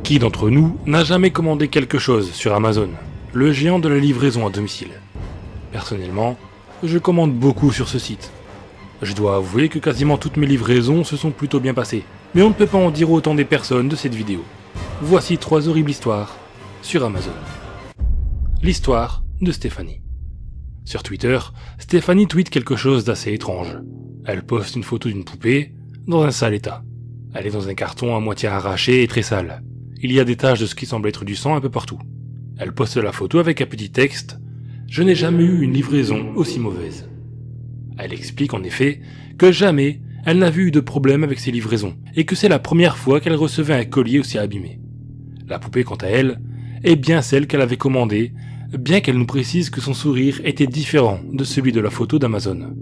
Qui d'entre nous n'a jamais commandé quelque chose sur Amazon, le géant de la livraison à domicile? Personnellement, je commande beaucoup sur ce site. Je dois avouer que quasiment toutes mes livraisons se sont plutôt bien passées, mais on ne peut pas en dire autant des personnes de cette vidéo. Voici 3 horribles histoires sur Amazon. L'histoire de Stéphanie. Sur Twitter, Stéphanie tweet quelque chose d'assez étrange. Elle poste une photo d'une poupée dans un sale état. Elle est dans un carton à moitié arraché et très sale. Il y a des taches de ce qui semble être du sang un peu partout. Elle poste la photo avec un petit texte « Je n'ai jamais eu une livraison aussi mauvaise ». Elle explique en effet que jamais elle n'avait eu de problème avec ses livraisons et que c'est la première fois qu'elle recevait un colis aussi abîmé. La poupée, quant à elle, est bien celle qu'elle avait commandée, bien qu'elle nous précise que son sourire était différent de celui de la photo d'Amazon.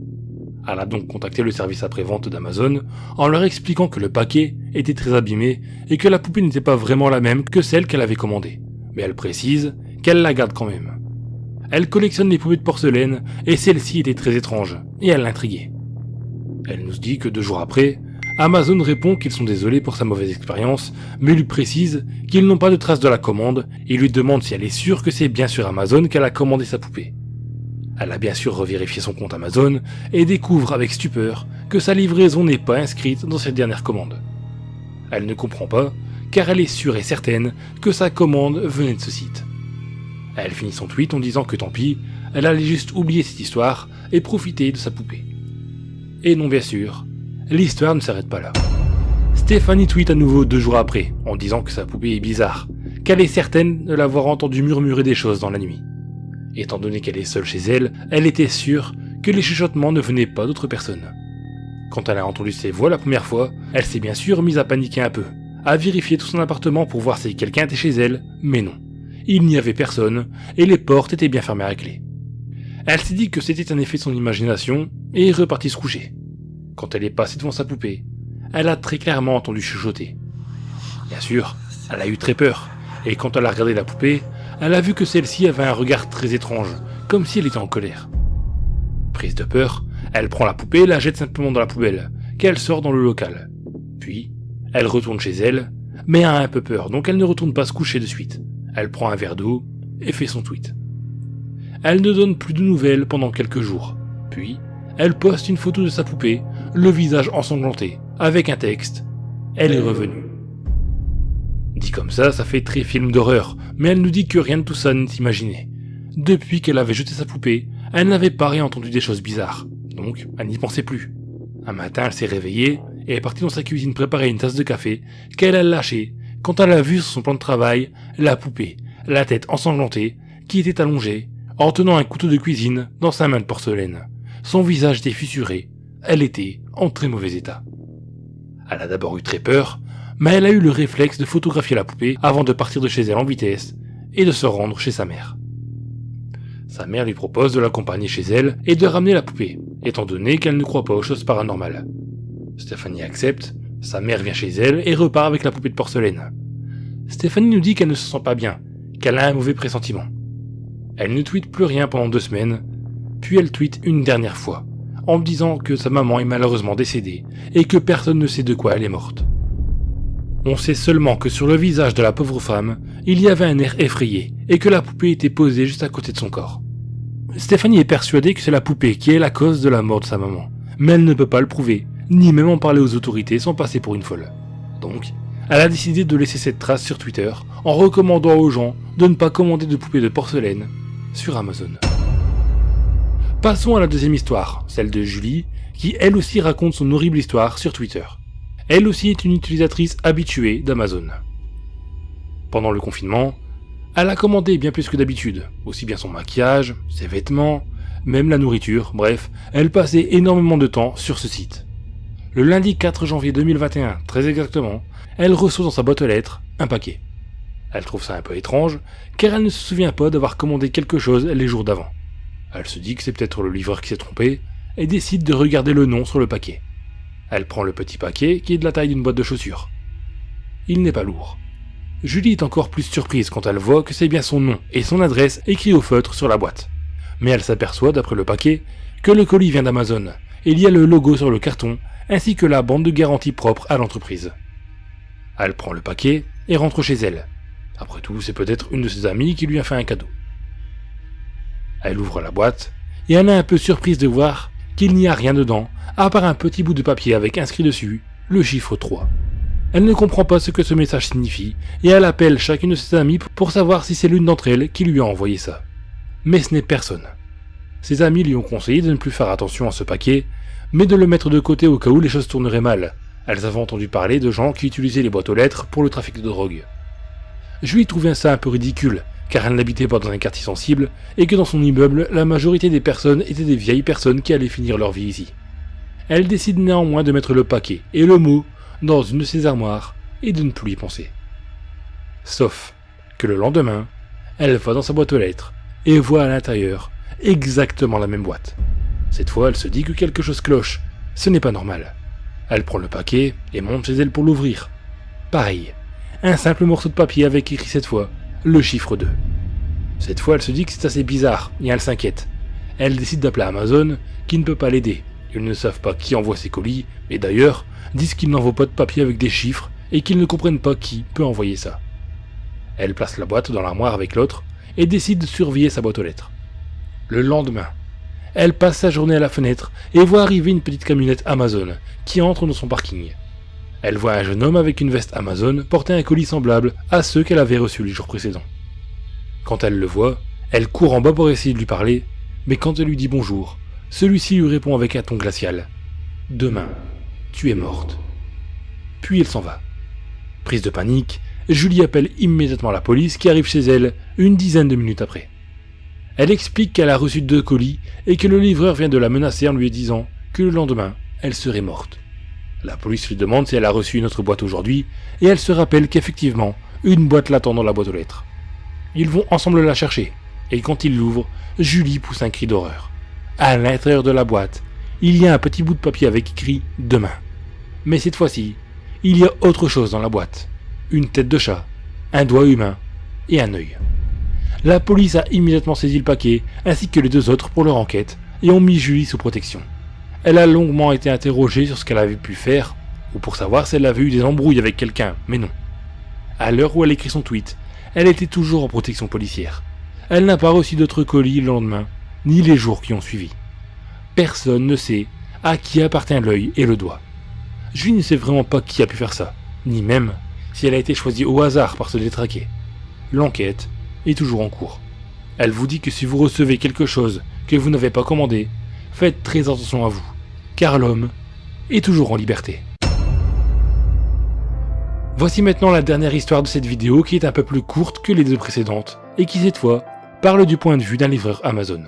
Elle a donc contacté le service après-vente d'Amazon en leur expliquant que le paquet était très abîmé et que la poupée n'était pas vraiment la même que celle qu'elle avait commandée. Mais elle précise qu'elle la garde quand même. Elle collectionne les poupées de porcelaine et celle-ci était très étrange et elle l'intriguait. Elle nous dit que 2 jours après, Amazon répond qu'ils sont désolés pour sa mauvaise expérience, mais lui précise qu'ils n'ont pas de traces de la commande et lui demande si elle est sûre que c'est bien sur Amazon qu'elle a commandé sa poupée. Elle a bien sûr revérifié son compte Amazon et découvre avec stupeur que sa livraison n'est pas inscrite dans cette dernière commande. Elle ne comprend pas, car elle est sûre et certaine que sa commande venait de ce site. Elle finit son tweet en disant que tant pis, elle allait juste oublier cette histoire et profiter de sa poupée. Et non, bien sûr, l'histoire ne s'arrête pas là. Stéphanie tweet à nouveau 2 jours après, en disant que sa poupée est bizarre, qu'elle est certaine de l'avoir entendu murmurer des choses dans la nuit. Étant donné qu'elle est seule chez elle, elle était sûre que les chuchotements ne venaient pas d'autres personnes. Quand elle a entendu ces voix la première fois, elle s'est bien sûr mise à paniquer un peu, à vérifier tout son appartement pour voir si quelqu'un était chez elle, mais non. Il n'y avait personne, et les portes étaient bien fermées à clé. Elle s'est dit que c'était un effet de son imagination, et est repartie se coucher. Quand elle est passée devant sa poupée, elle a très clairement entendu chuchoter. Bien sûr, elle a eu très peur, et quand elle a regardé la poupée, elle a vu que celle-ci avait un regard très étrange, comme si elle était en colère. Prise de peur, elle prend la poupée et la jette simplement dans la poubelle, qu'elle sort dans le local. Puis, elle retourne chez elle, mais a un peu peur, donc elle ne retourne pas se coucher de suite. Elle prend un verre d'eau et fait son tweet. Elle ne donne plus de nouvelles pendant quelques jours. Puis, elle poste une photo de sa poupée, le visage ensanglanté, avec un texte « Elle est revenue ». Dit comme ça fait très film d'horreur, mais elle nous dit que rien de tout ça n'est imaginé. Depuis qu'elle avait jeté sa poupée, elle n'avait pas réentendu des choses bizarres, donc elle n'y pensait plus. Un matin, elle s'est réveillée et est partie dans sa cuisine préparer une tasse de café qu'elle a lâchée quand elle a vu sur son plan de travail la poupée, la tête ensanglantée, qui était allongée, en tenant un couteau de cuisine dans sa main de porcelaine. Son visage était fissuré, elle était en très mauvais état. Elle a d'abord eu très peur, mais elle a eu le réflexe de photographier la poupée avant de partir de chez elle en vitesse et de se rendre chez sa mère. Sa mère lui propose de l'accompagner chez elle et de ramener la poupée, étant donné qu'elle ne croit pas aux choses paranormales. Stéphanie accepte, sa mère vient chez elle et repart avec la poupée de porcelaine. Stéphanie nous dit qu'elle ne se sent pas bien, qu'elle a un mauvais pressentiment. Elle ne tweete plus rien pendant 2 semaines, puis elle tweete une dernière fois, en disant que sa maman est malheureusement décédée et que personne ne sait de quoi elle est morte. On sait seulement que sur le visage de la pauvre femme, il y avait un air effrayé et que la poupée était posée juste à côté de son corps. Stéphanie est persuadée que c'est la poupée qui est la cause de la mort de sa maman, mais elle ne peut pas le prouver, ni même en parler aux autorités sans passer pour une folle. Donc, elle a décidé de laisser cette trace sur Twitter en recommandant aux gens de ne pas commander de poupées de porcelaine sur Amazon. Passons à la deuxième histoire, celle de Julie, qui elle aussi raconte son horrible histoire sur Twitter. Elle aussi est une utilisatrice habituée d'Amazon. Pendant le confinement, elle a commandé bien plus que d'habitude, aussi bien son maquillage, ses vêtements, même la nourriture, bref, elle passait énormément de temps sur ce site. Le lundi 4 janvier 2021, très exactement, elle reçoit dans sa boîte aux lettres un paquet. Elle trouve ça un peu étrange, car elle ne se souvient pas d'avoir commandé quelque chose les jours d'avant. Elle se dit que c'est peut-être le livreur qui s'est trompé, et décide de regarder le nom sur le paquet. Elle prend le petit paquet qui est de la taille d'une boîte de chaussures. Il n'est pas lourd. Julie est encore plus surprise quand elle voit que c'est bien son nom et son adresse écrits au feutre sur la boîte. Mais elle s'aperçoit, d'après le paquet, que le colis vient d'Amazon, et il y a le logo sur le carton, ainsi que la bande de garantie propre à l'entreprise. Elle prend le paquet et rentre chez elle. Après tout, c'est peut-être une de ses amies qui lui a fait un cadeau. Elle ouvre la boîte, et elle est un peu surprise de voir qu'il n'y a rien dedans, à part un petit bout de papier avec inscrit dessus le chiffre 3. Elle ne comprend pas ce que ce message signifie, et elle appelle chacune de ses amies pour savoir si c'est l'une d'entre elles qui lui a envoyé ça. Mais ce n'est personne. Ses amis lui ont conseillé de ne plus faire attention à ce paquet, mais de le mettre de côté au cas où les choses tourneraient mal. Elles avaient entendu parler de gens qui utilisaient les boîtes aux lettres pour le trafic de drogue. Julie trouvait ça un peu ridicule, car elle n'habitait pas dans un quartier sensible, et que dans son immeuble, la majorité des personnes étaient des vieilles personnes qui allaient finir leur vie ici. Elle décide néanmoins de mettre le paquet et le mot dans une de ses armoires et de ne plus y penser. Sauf que le lendemain, elle va dans sa boîte aux lettres et voit à l'intérieur exactement la même boîte. Cette fois, elle se dit que quelque chose cloche, ce n'est pas normal. Elle prend le paquet et monte chez elle pour l'ouvrir. Pareil, un simple morceau de papier avec écrit cette fois le chiffre 2. Cette fois, elle se dit que c'est assez bizarre et elle s'inquiète. Elle décide d'appeler Amazon qui ne peut pas l'aider. Ils ne savent pas qui envoie ses colis, et d'ailleurs, disent qu'ils n'envoient pas de papier avec des chiffres et qu'ils ne comprennent pas qui peut envoyer ça. Elle place la boîte dans l'armoire avec l'autre et décide de surveiller sa boîte aux lettres. Le lendemain, elle passe sa journée à la fenêtre et voit arriver une petite camionnette Amazon qui entre dans son parking. Elle voit un jeune homme avec une veste Amazon porter un colis semblable à ceux qu'elle avait reçus les jours précédents. Quand elle le voit, elle court en bas pour essayer de lui parler, mais quand elle lui dit bonjour, celui-ci lui répond avec un ton glacial. « Demain, tu es morte. » Puis il s'en va. Prise de panique, Julie appelle immédiatement la police qui arrive chez elle une dizaine de minutes après. Elle explique qu'elle a reçu 2 colis et que le livreur vient de la menacer en lui disant que le lendemain, elle serait morte. La police lui demande si elle a reçu une autre boîte aujourd'hui et elle se rappelle qu'effectivement, une boîte l'attend dans la boîte aux lettres. Ils vont ensemble la chercher et quand ils l'ouvrent, Julie pousse un cri d'horreur. À l'intérieur de la boîte, il y a un petit bout de papier avec écrit « Demain ». Mais cette fois-ci, il y a autre chose dans la boîte. Une tête de chat, un doigt humain et un œil. La police a immédiatement saisi le paquet, ainsi que les 2 autres pour leur enquête, et ont mis Julie sous protection. Elle a longuement été interrogée sur ce qu'elle avait pu faire, ou pour savoir si elle avait eu des embrouilles avec quelqu'un, mais non. À l'heure où elle écrit son tweet, elle était toujours en protection policière. Elle n'a pas reçu d'autres colis le lendemain, ni les jours qui ont suivi. Personne ne sait à qui appartient l'œil et le doigt. Julie ne sait vraiment pas qui a pu faire ça, ni même si elle a été choisie au hasard par ce détraqué. L'enquête est toujours en cours. Elle vous dit que si vous recevez quelque chose que vous n'avez pas commandé, faites très attention à vous, car l'homme est toujours en liberté. Voici maintenant la dernière histoire de cette vidéo qui est un peu plus courte que les 2 précédentes, et qui cette fois parle du point de vue d'un livreur Amazon.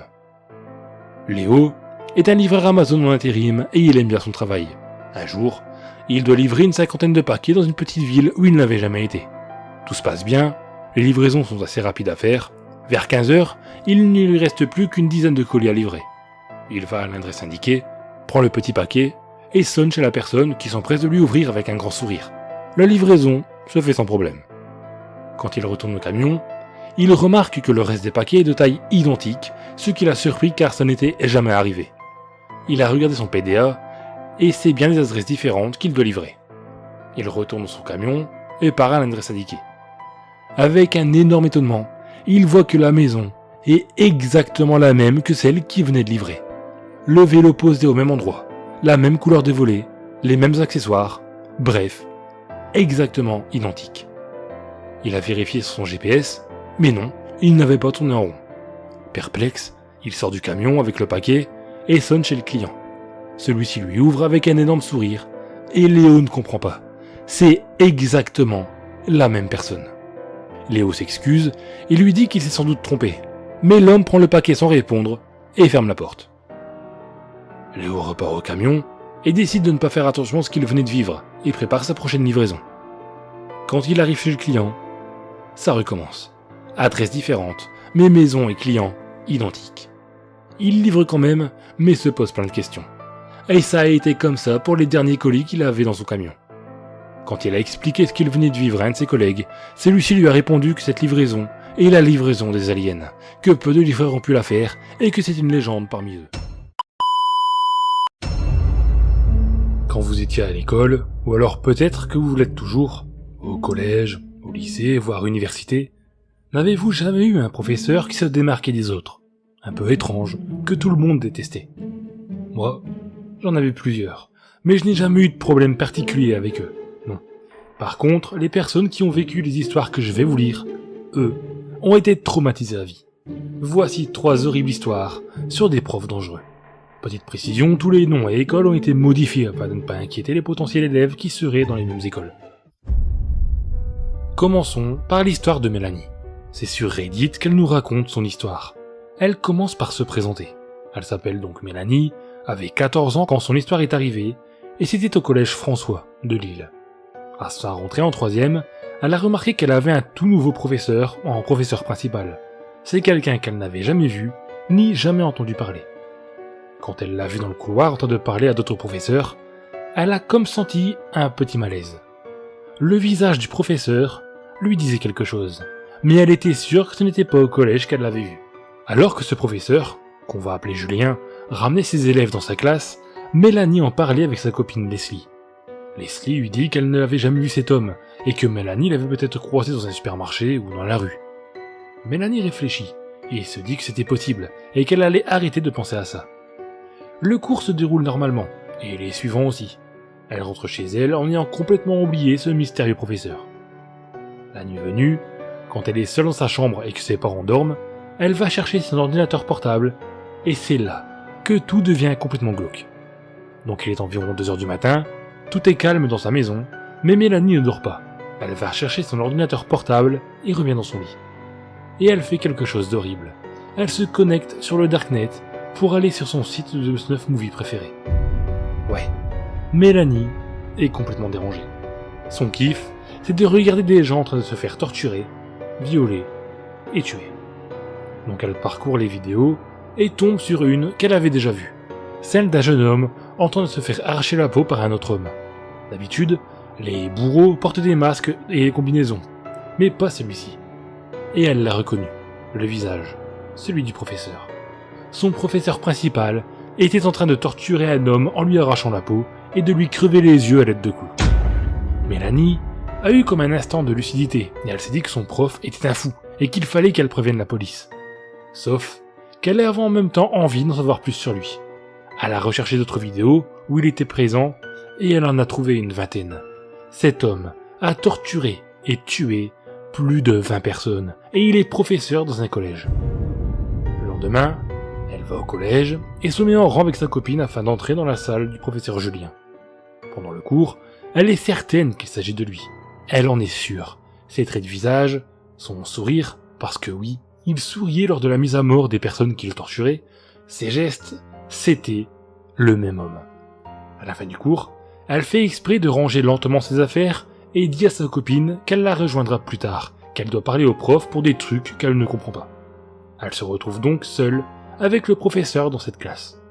Léo est un livreur Amazon en intérim et il aime bien son travail. Un jour, il doit livrer une 50aine de paquets dans une petite ville où il n'avait jamais été. Tout se passe bien, les livraisons sont assez rapides à faire. Vers 15h, il ne lui reste plus qu'une dizaine de colis à livrer. Il va à l'adresse indiquée, prend le petit paquet et sonne chez la personne qui s'empresse de lui ouvrir avec un grand sourire. La livraison se fait sans problème. Quand il retourne au camion, il remarque que le reste des paquets est de taille identique, ce qui l'a surpris car ça n'était jamais arrivé. Il a regardé son PDA et c'est bien des adresses différentes qu'il doit livrer. Il retourne dans son camion et part à l'adresse indiquée. Avec un énorme étonnement, il voit que la maison est exactement la même que celle qu'il venait de livrer. Le vélo posé au même endroit, la même couleur de volets, les mêmes accessoires, bref, exactement identique. Il a vérifié sur son GPS, mais non, il n'avait pas tourné en rond. Perplexe, il sort du camion avec le paquet et sonne chez le client. Celui-ci lui ouvre avec un énorme sourire, et Léo ne comprend pas. C'est exactement la même personne. Léo s'excuse et lui dit qu'il s'est sans doute trompé, mais l'homme prend le paquet sans répondre et ferme la porte. Léo repart au camion et décide de ne pas faire attention à ce qu'il venait de vivre et prépare sa prochaine livraison. Quand il arrive chez le client, ça recommence. Adresse différente, mais maison et client identiques. Il livre quand même, mais se pose plein de questions. Et ça a été comme ça pour les derniers colis qu'il avait dans son camion. Quand il a expliqué ce qu'il venait de vivre à un de ses collègues, celui-ci lui a répondu que cette livraison est la livraison des aliens, que peu de livreurs ont pu la faire et que c'est une légende parmi eux. Quand vous étiez à l'école, ou alors peut-être que vous l'êtes toujours, au collège, au lycée, voire université, n'avez-vous jamais eu un professeur qui se démarquait des autres, un peu étrange, que tout le monde détestait? Moi, j'en avais plusieurs, mais je n'ai jamais eu de problème particulier avec eux, non. Par contre, les personnes qui ont vécu les histoires que je vais vous lire, eux, ont été traumatisés à vie. Voici 3 horribles histoires sur des profs dangereux. Petite précision, tous les noms et écoles ont été modifiés afin de ne pas inquiéter les potentiels élèves qui seraient dans les mêmes écoles. Commençons par l'histoire de Mélanie. C'est sur Reddit qu'elle nous raconte son histoire. Elle commence par se présenter. Elle s'appelle donc Mélanie, avait 14 ans quand son histoire est arrivée, et c'était au collège François de Lille. À sa rentrée en 3e, elle a remarqué qu'elle avait un tout nouveau professeur en professeur principal. C'est quelqu'un qu'elle n'avait jamais vu, ni jamais entendu parler. Quand elle l'a vu dans le couloir en train de parler à d'autres professeurs, elle a comme senti un petit malaise. Le visage du professeur lui disait quelque chose, mais elle était sûre que ce n'était pas au collège qu'elle l'avait vu. Alors que ce professeur, qu'on va appeler Julien, ramenait ses élèves dans sa classe, Mélanie en parlait avec sa copine Leslie. Leslie lui dit qu'elle ne l'avait jamais vu cet homme, et que Mélanie l'avait peut-être croisé dans un supermarché ou dans la rue. Mélanie réfléchit, et se dit que c'était possible, et qu'elle allait arrêter de penser à ça. Le cours se déroule normalement, et les suivants aussi. Elle rentre chez elle en ayant complètement oublié ce mystérieux professeur. La nuit venue, quand elle est seule dans sa chambre et que ses parents dorment, elle va chercher son ordinateur portable, et c'est là que tout devient complètement glauque. Donc il est environ 2h du matin, tout est calme dans sa maison, mais Mélanie ne dort pas. Elle va chercher son ordinateur portable et revient dans son lit. Et elle fait quelque chose d'horrible. Elle se connecte sur le Darknet pour aller sur son site de snuff movie préféré. Ouais, Mélanie est complètement dérangée. Son kiff, c'est de regarder des gens en train de se faire torturer, violer et tuer. Donc elle parcourt les vidéos et tombe sur une qu'elle avait déjà vue. Celle d'un jeune homme en train de se faire arracher la peau par un autre homme. D'habitude, les bourreaux portent des masques et des combinaisons, mais pas celui-ci. Et elle l'a reconnu, le visage, celui du professeur. Son professeur principal était en train de torturer un homme en lui arrachant la peau et de lui crever les yeux à l'aide de coups. Mélanie a eu comme un instant de lucidité et elle s'est dit que son prof était un fou et qu'il fallait qu'elle prévienne la police. Sauf qu'elle avait en même temps envie d'en savoir plus sur lui. Elle a recherché d'autres vidéos où il était présent et elle en a trouvé une 20aine. Cet homme a torturé et tué plus de 20 personnes et il est professeur dans un collège. Le lendemain, elle va au collège et se met en rang avec sa copine afin d'entrer dans la salle du professeur Julien. Pendant le cours, elle est certaine qu'il s'agit de lui. Elle en est sûre. Ses traits de visage, son sourire, parce que oui, il souriait lors de la mise à mort des personnes qu'il torturait, ses gestes, c'était le même homme. À la fin du cours, elle fait exprès de ranger lentement ses affaires et dit à sa copine qu'elle la rejoindra plus tard, qu'elle doit parler au prof pour des trucs qu'elle ne comprend pas. Elle se retrouve donc seule avec le professeur dans cette classe.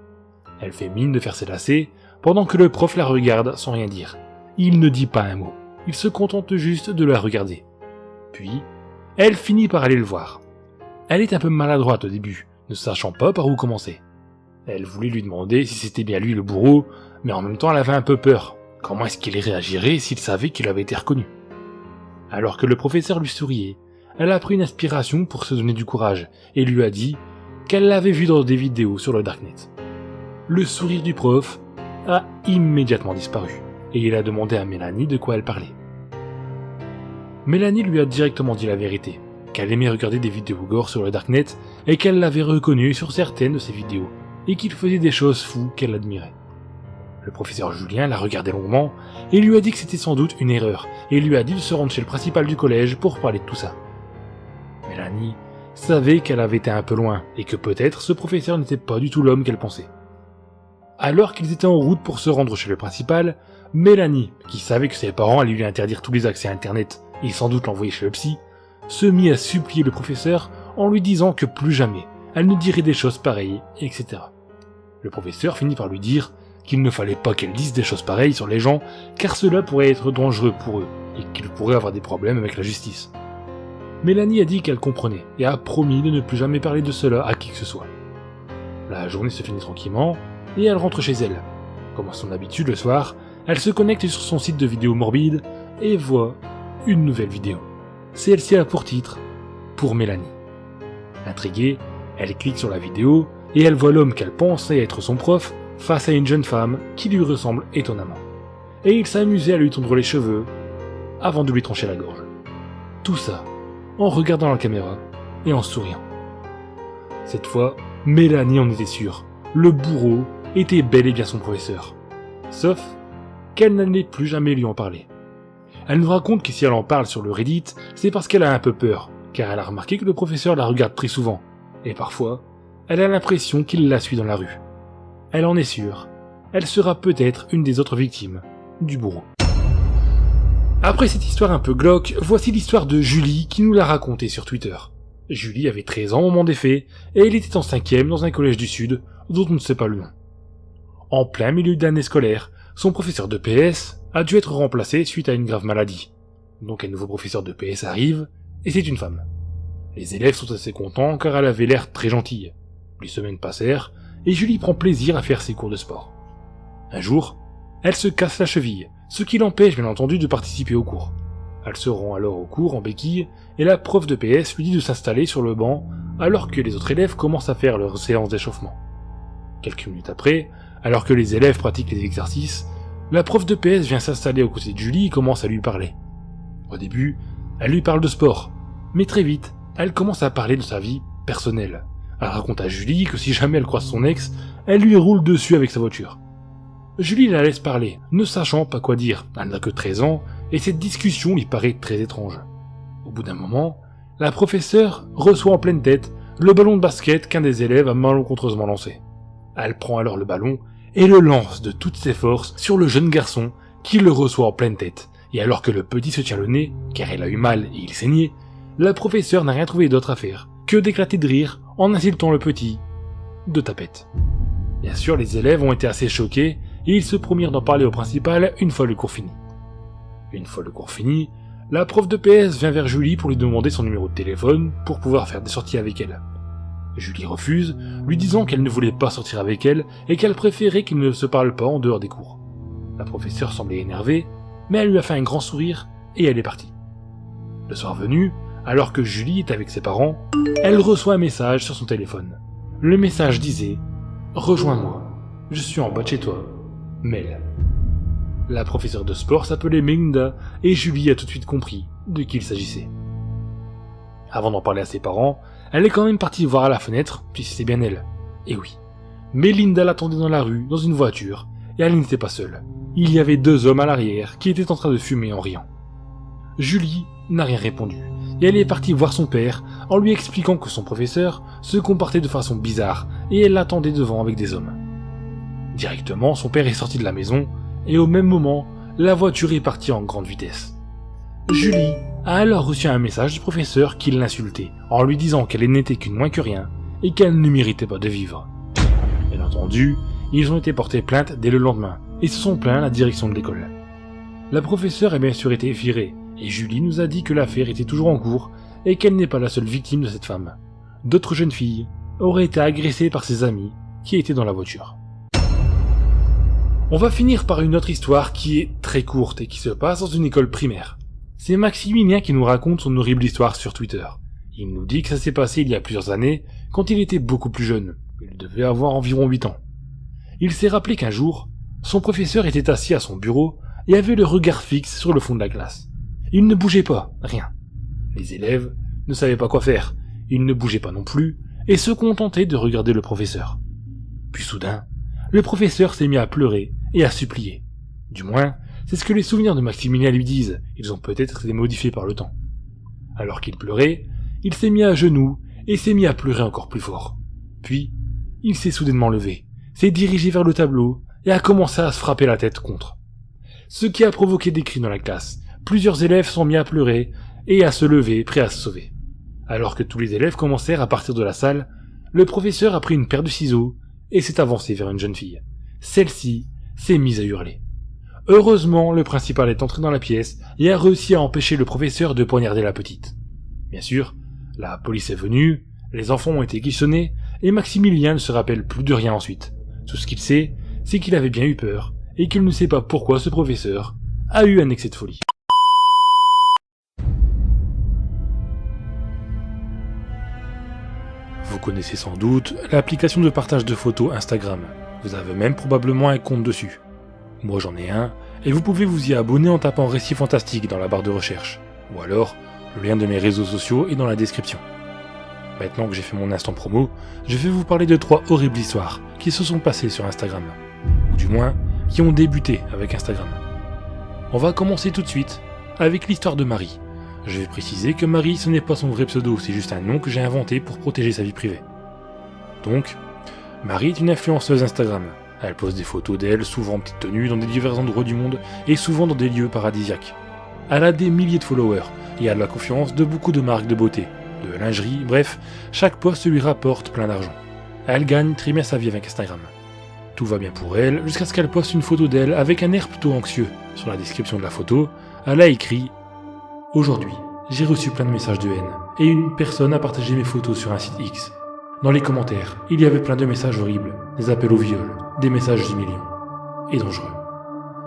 Elle fait mine de faire ses lacets pendant que le prof la regarde sans rien dire. Il ne dit pas un mot, il se contente juste de la regarder. Puis, elle finit par aller le voir. Elle est un peu maladroite au début, ne sachant pas par où commencer. Elle voulait lui demander si c'était bien lui le bourreau, mais en même temps elle avait un peu peur. Comment est-ce qu'il réagirait s'il savait qu'il avait été reconnu? Alors que le professeur lui souriait, elle a pris une inspiration pour se donner du courage et lui a dit qu'elle l'avait vu dans des vidéos sur le Darknet. Le sourire du prof a immédiatement disparu et il a demandé à Mélanie de quoi elle parlait. Mélanie lui a directement dit la vérité, qu'elle aimait regarder des vidéos gore sur le Darknet et qu'elle l'avait reconnu sur certaines de ses vidéos et qu'il faisait des choses fous qu'elle admirait. Le professeur Julien l'a regardé longuement et lui a dit que c'était sans doute une erreur et lui a dit de se rendre chez le principal du collège pour parler de tout ça. Mélanie savait qu'elle avait été un peu loin et que peut-être ce professeur n'était pas du tout l'homme qu'elle pensait. Alors qu'ils étaient en route pour se rendre chez le principal, Mélanie, qui savait que ses parents allaient lui interdire tous les accès à internet et sans doute l'envoyer chez le psy, se mit à supplier le professeur en lui disant que plus jamais elle ne dirait des choses pareilles, etc. Le professeur finit par lui dire qu'il ne fallait pas qu'elle dise des choses pareilles sur les gens car cela pourrait être dangereux pour eux et qu'ils pourraient avoir des problèmes avec la justice. Mélanie a dit qu'elle comprenait et a promis de ne plus jamais parler de cela à qui que ce soit. La journée se finit tranquillement et elle rentre chez elle. Comme à son habitude le soir, elle se connecte sur son site de vidéos morbides et voit une nouvelle vidéo. Celle-ci a pour titre « Pour Mélanie ». Intriguée, elle clique sur la vidéo et elle voit l'homme qu'elle pensait être son prof face à une jeune femme qui lui ressemble étonnamment. Et il s'amusait à lui tondre les cheveux avant de lui trancher la gorge. Tout ça en regardant la caméra et en souriant. Cette fois, Mélanie en était sûre. Le bourreau était bel et bien son professeur. Sauf qu'elle n'allait plus jamais lui en parler. Elle nous raconte que si elle en parle sur le Reddit, c'est parce qu'elle a un peu peur, car elle a remarqué que le professeur la regarde très souvent, et parfois, elle a l'impression qu'il la suit dans la rue. Elle en est sûre, elle sera peut-être une des autres victimes du bourreau. Après cette histoire un peu glauque, voici l'histoire de Julie qui nous l'a racontée sur Twitter. Julie avait 13 ans au moment des faits, et elle était en 5e dans un collège du Sud, dont on ne sait pas le nom. En plein milieu d'année scolaire, son professeur de PS a dû être remplacé suite à une grave maladie. Donc un nouveau professeur de PS arrive, et c'est une femme. Les élèves sont assez contents car elle avait l'air très gentille. Les semaines passèrent, et Julie prend plaisir à faire ses cours de sport. Un jour, elle se casse la cheville, ce qui l'empêche bien entendu de participer au cours. Elle se rend alors au cours en béquille, et la prof de PS lui dit de s'installer sur le banc alors que les autres élèves commencent à faire leur séance d'échauffement. Quelques minutes après, alors que les élèves pratiquent les exercices, la prof de PS vient s'installer aux côtés de Julie et commence à lui parler. Au début, elle lui parle de sport, mais très vite, elle commence à parler de sa vie personnelle. Elle raconte à Julie que si jamais elle croise son ex, elle lui roule dessus avec sa voiture. Julie la laisse parler, ne sachant pas quoi dire, elle n'a que 13 ans, et cette discussion lui paraît très étrange. Au bout d'un moment, la professeure reçoit en pleine tête le ballon de basket qu'un des élèves a malencontreusement lancé. Elle prend alors le ballon et le lance de toutes ses forces sur le jeune garçon qui le reçoit en pleine tête, et alors que le petit se tient le nez, car il a eu mal et il saignait, la professeure n'a rien trouvé d'autre à faire que d'éclater de rire en insultant le petit de tapette. Bien sûr, les élèves ont été assez choqués et ils se promirent d'en parler au principal une fois le cours fini. Une fois le cours fini, la prof de PS vient vers Julie pour lui demander son numéro de téléphone pour pouvoir faire des sorties avec elle. Julie refuse, lui disant qu'elle ne voulait pas sortir avec elle et qu'elle préférait qu'ils ne se parlent pas en dehors des cours. La professeure semblait énervée, mais elle lui a fait un grand sourire et elle est partie. Le soir venu, alors que Julie est avec ses parents, elle reçoit un message sur son téléphone. Le message disait « Rejoins-moi, je suis en bas de chez toi, Mel ». La professeure de sport s'appelait Melinda et Julie a tout de suite compris de qui il s'agissait. Avant d'en parler à ses parents, elle est quand même partie voir à la fenêtre, puis c'est bien elle. Et oui, Melinda l'attendait dans la rue, dans une voiture, et elle n'était pas seule. Il y avait 2 hommes à l'arrière qui étaient en train de fumer en riant. Julie n'a rien répondu, et elle est partie voir son père en lui expliquant que son professeur se comportait de façon bizarre, et elle l'attendait devant avec des hommes. Directement, son père est sorti de la maison, et au même moment, la voiture est partie en grande vitesse. Julie a alors reçu un message du professeur qui l'insultait, en lui disant qu'elle n'était qu'une moins que rien, et qu'elle ne méritait pas de vivre. Bien entendu, ils ont été portés plainte dès le lendemain, et se sont plaints à la direction de l'école. La professeure a bien sûr été virée, et Julie nous a dit que l'affaire était toujours en cours, et qu'elle n'est pas la seule victime de cette femme. D'autres jeunes filles auraient été agressées par ses amis qui étaient dans la voiture. On va finir par une autre histoire qui est très courte et qui se passe dans une école primaire. C'est Maximilien qui nous raconte son horrible histoire sur Twitter. Il nous dit que ça s'est passé il y a plusieurs années, quand il était beaucoup plus jeune. Il devait avoir environ 8 ans. Il s'est rappelé qu'un jour, son professeur était assis à son bureau et avait le regard fixe sur le fond de la classe. Il ne bougeait pas, rien. Les élèves ne savaient pas quoi faire, ils ne bougeaient pas non plus, et se contentaient de regarder le professeur. Puis soudain, le professeur s'est mis à pleurer et à supplier. Du moins, c'est ce que les souvenirs de Maximilien lui disent, ils ont peut-être été modifiés par le temps. Alors qu'il pleurait, il s'est mis à genoux et s'est mis à pleurer encore plus fort. Puis, il s'est soudainement levé, s'est dirigé vers le tableau et a commencé à se frapper la tête contre. Ce qui a provoqué des cris dans la classe. Plusieurs élèves sont mis à pleurer et à se lever, prêts à se sauver. Alors que tous les élèves commencèrent à partir de la salle, le professeur a pris une paire de ciseaux et s'est avancé vers une jeune fille. Celle-ci s'est mise à hurler. Heureusement, le principal est entré dans la pièce et a réussi à empêcher le professeur de poignarder la petite. Bien sûr, la police est venue, les enfants ont été questionnés et Maximilien ne se rappelle plus de rien ensuite. Tout ce qu'il sait, c'est qu'il avait bien eu peur et qu'il ne sait pas pourquoi ce professeur a eu un excès de folie. connaissez sans doute l'application de partage de photos Instagram. Vous avez même probablement un compte dessus. Moi j'en ai un, et vous pouvez vous y abonner en tapant Récits Fantastiques dans la barre de recherche. Ou alors, le lien de mes réseaux sociaux est dans la description. Maintenant que j'ai fait mon instant promo, je vais vous parler de 3 horribles histoires qui se sont passées sur Instagram. Ou du moins, qui ont débuté avec Instagram. On va commencer tout de suite avec l'histoire de Marie. Je vais préciser que Marie ce n'est pas son vrai pseudo, c'est juste un nom que j'ai inventé pour protéger sa vie privée. Donc, Marie est une influenceuse Instagram. Elle poste des photos d'elle, souvent en petite tenue, dans des divers endroits du monde et souvent dans des lieux paradisiaques. Elle a des milliers de followers et a de la confiance de beaucoup de marques de beauté, de lingerie, bref, chaque post lui rapporte plein d'argent. Elle gagne très bien sa vie avec Instagram. Tout va bien pour elle jusqu'à ce qu'elle poste une photo d'elle avec un air plutôt anxieux. Sur la description de la photo, elle a écrit « Aujourd'hui, j'ai reçu plein de messages de haine et une personne a partagé mes photos sur un site X. Dans les commentaires, il y avait plein de messages horribles, des appels au viol, des messages humiliants et dangereux.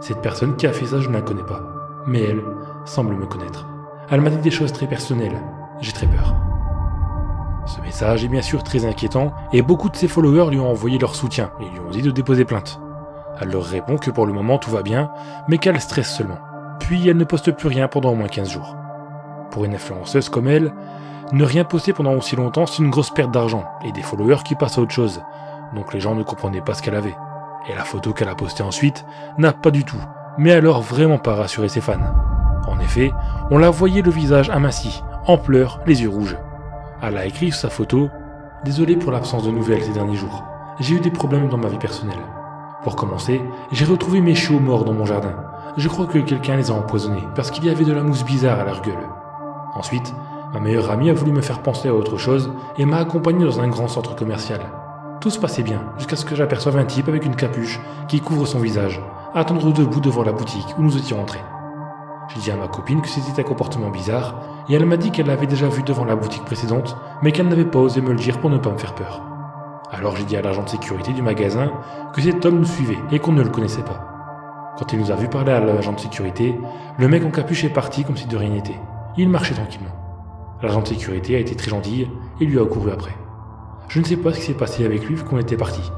Cette personne qui a fait ça, je ne la connais pas, mais elle semble me connaître. Elle m'a dit des choses très personnelles, j'ai très peur. » Ce message est bien sûr très inquiétant et beaucoup de ses followers lui ont envoyé leur soutien et lui ont dit de déposer plainte. Elle leur répond que pour le moment tout va bien, mais qu'elle stresse seulement. Puis elle ne poste plus rien pendant au moins 15 jours. Pour une influenceuse comme elle, ne rien poster pendant aussi longtemps c'est une grosse perte d'argent et des followers qui passent à autre chose, donc les gens ne comprenaient pas ce qu'elle avait. Et la photo qu'elle a postée ensuite n'a pas du tout, mais alors vraiment pas rassuré ses fans. En effet, on la voyait le visage aminci, en pleurs, les yeux rouges. Elle a écrit sur sa photo « Désolé pour l'absence de nouvelles ces derniers jours. J'ai eu des problèmes dans ma vie personnelle. Pour commencer, j'ai retrouvé mes chiots morts dans mon jardin. Je crois que quelqu'un les a empoisonnés parce qu'il y avait de la mousse bizarre à leur gueule. Ensuite, ma meilleure amie a voulu me faire penser à autre chose et m'a accompagné dans un grand centre commercial. Tout se passait bien jusqu'à ce que j'aperçoive un type avec une capuche qui couvre son visage, à attendre debout devant la boutique où nous étions entrés. J'ai dit à ma copine que c'était un comportement bizarre, et elle m'a dit qu'elle l'avait déjà vu devant la boutique précédente, mais qu'elle n'avait pas osé me le dire pour ne pas me faire peur. Alors j'ai dit à l'agent de sécurité du magasin que cet homme nous suivait et qu'on ne le connaissait pas. Quand il nous a vu parler à l'agent de sécurité, le mec en capuche est parti comme si de rien n'était. Il marchait tranquillement. L'agent de sécurité a été très gentil et lui a couru après. Je ne sais pas ce qui s'est passé avec lui vu qu'on était parti.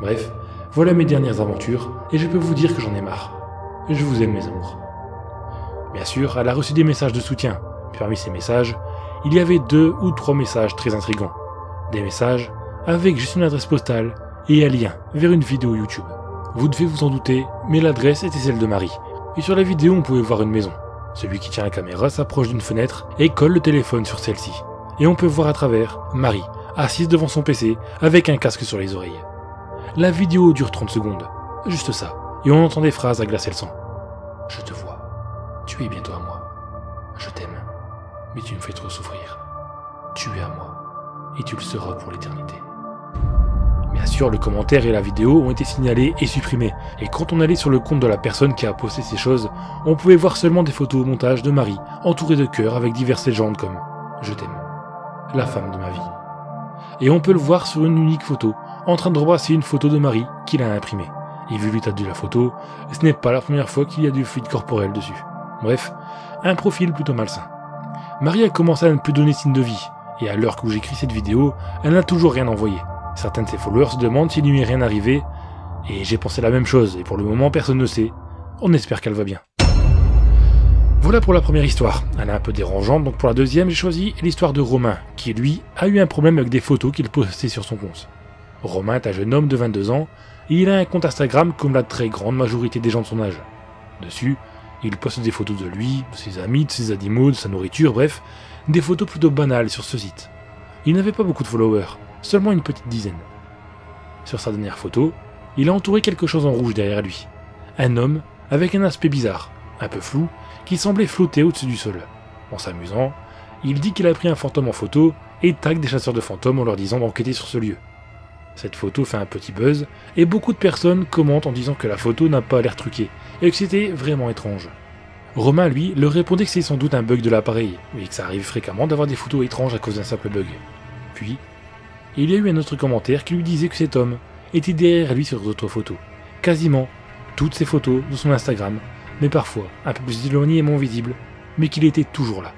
Bref, voilà mes dernières aventures, et je peux vous dire que j'en ai marre. Je vous aime mes amours. Bien sûr, elle a reçu des messages de soutien. Parmi ces messages, il y avait 2 ou 3 messages très intrigants. Des messages avec juste une adresse postale et un lien vers une vidéo YouTube. Vous devez vous en douter, mais l'adresse était celle de Marie. Et sur la vidéo, on pouvait voir une maison. Celui qui tient la caméra s'approche d'une fenêtre et colle le téléphone sur celle-ci. Et on peut voir à travers Marie, assise devant son PC, avec un casque sur les oreilles. La vidéo dure 30 secondes. Juste ça. Et on entend des phrases à glacer le sang. « Je te vois. Tu es bientôt à moi. Je t'aime. Mais tu me fais trop souffrir. Tu es à moi. Et tu le seras pour l'éternité. » Bien sûr, le commentaire et la vidéo ont été signalés et supprimés. Et quand on allait sur le compte de la personne qui a posté ces choses, on pouvait voir seulement des photos au montage de Marie, entourée de cœurs avec diverses légendes comme « Je t'aime. La femme de ma vie. » Et on peut le voir sur une unique photo, en train de rebrasser une photo de Marie qu'il a imprimée. Et vu l'état de la photo, ce n'est pas la première fois qu'il y a du fluide corporel dessus. Bref, un profil plutôt malsain. Marie a commencé à ne plus donner signe de vie, et à l'heure où j'écris cette vidéo, elle n'a toujours rien envoyé. Certains de ses followers se demandent s'il lui est rien arrivé, et j'ai pensé la même chose, et pour le moment personne ne sait. On espère qu'elle va bien. Voilà pour la première histoire. Elle est un peu dérangeante, donc pour la deuxième, j'ai choisi l'histoire de Romain, qui lui a eu un problème avec des photos qu'il postait sur son compte. Romain est un jeune homme de 22 ans, et il a un compte Instagram comme la très grande majorité des gens de son âge. Dessus, il poste des photos de lui, de ses amis, de ses animaux, de sa nourriture, bref, des photos plutôt banales sur ce site. Il n'avait pas beaucoup de followers, seulement une petite dizaine. Sur sa dernière photo, il a entouré quelque chose en rouge derrière lui. Un homme avec un aspect bizarre, un peu flou, qui semblait flotter au-dessus du sol. En s'amusant, il dit qu'il a pris un fantôme en photo et tag des chasseurs de fantômes en leur disant d'enquêter sur ce lieu. Cette photo fait un petit buzz et beaucoup de personnes commentent en disant que la photo n'a pas l'air truquée et que c'était vraiment étrange. Romain, lui, leur répondait que c'est sans doute un bug de l'appareil et que ça arrive fréquemment d'avoir des photos étranges à cause d'un simple bug. Puis, il y a eu un autre commentaire qui lui disait que cet homme était derrière lui sur d'autres photos. Quasiment toutes ces photos de son Instagram, mais parfois un peu plus éloignées et moins visibles, mais qu'il était toujours là.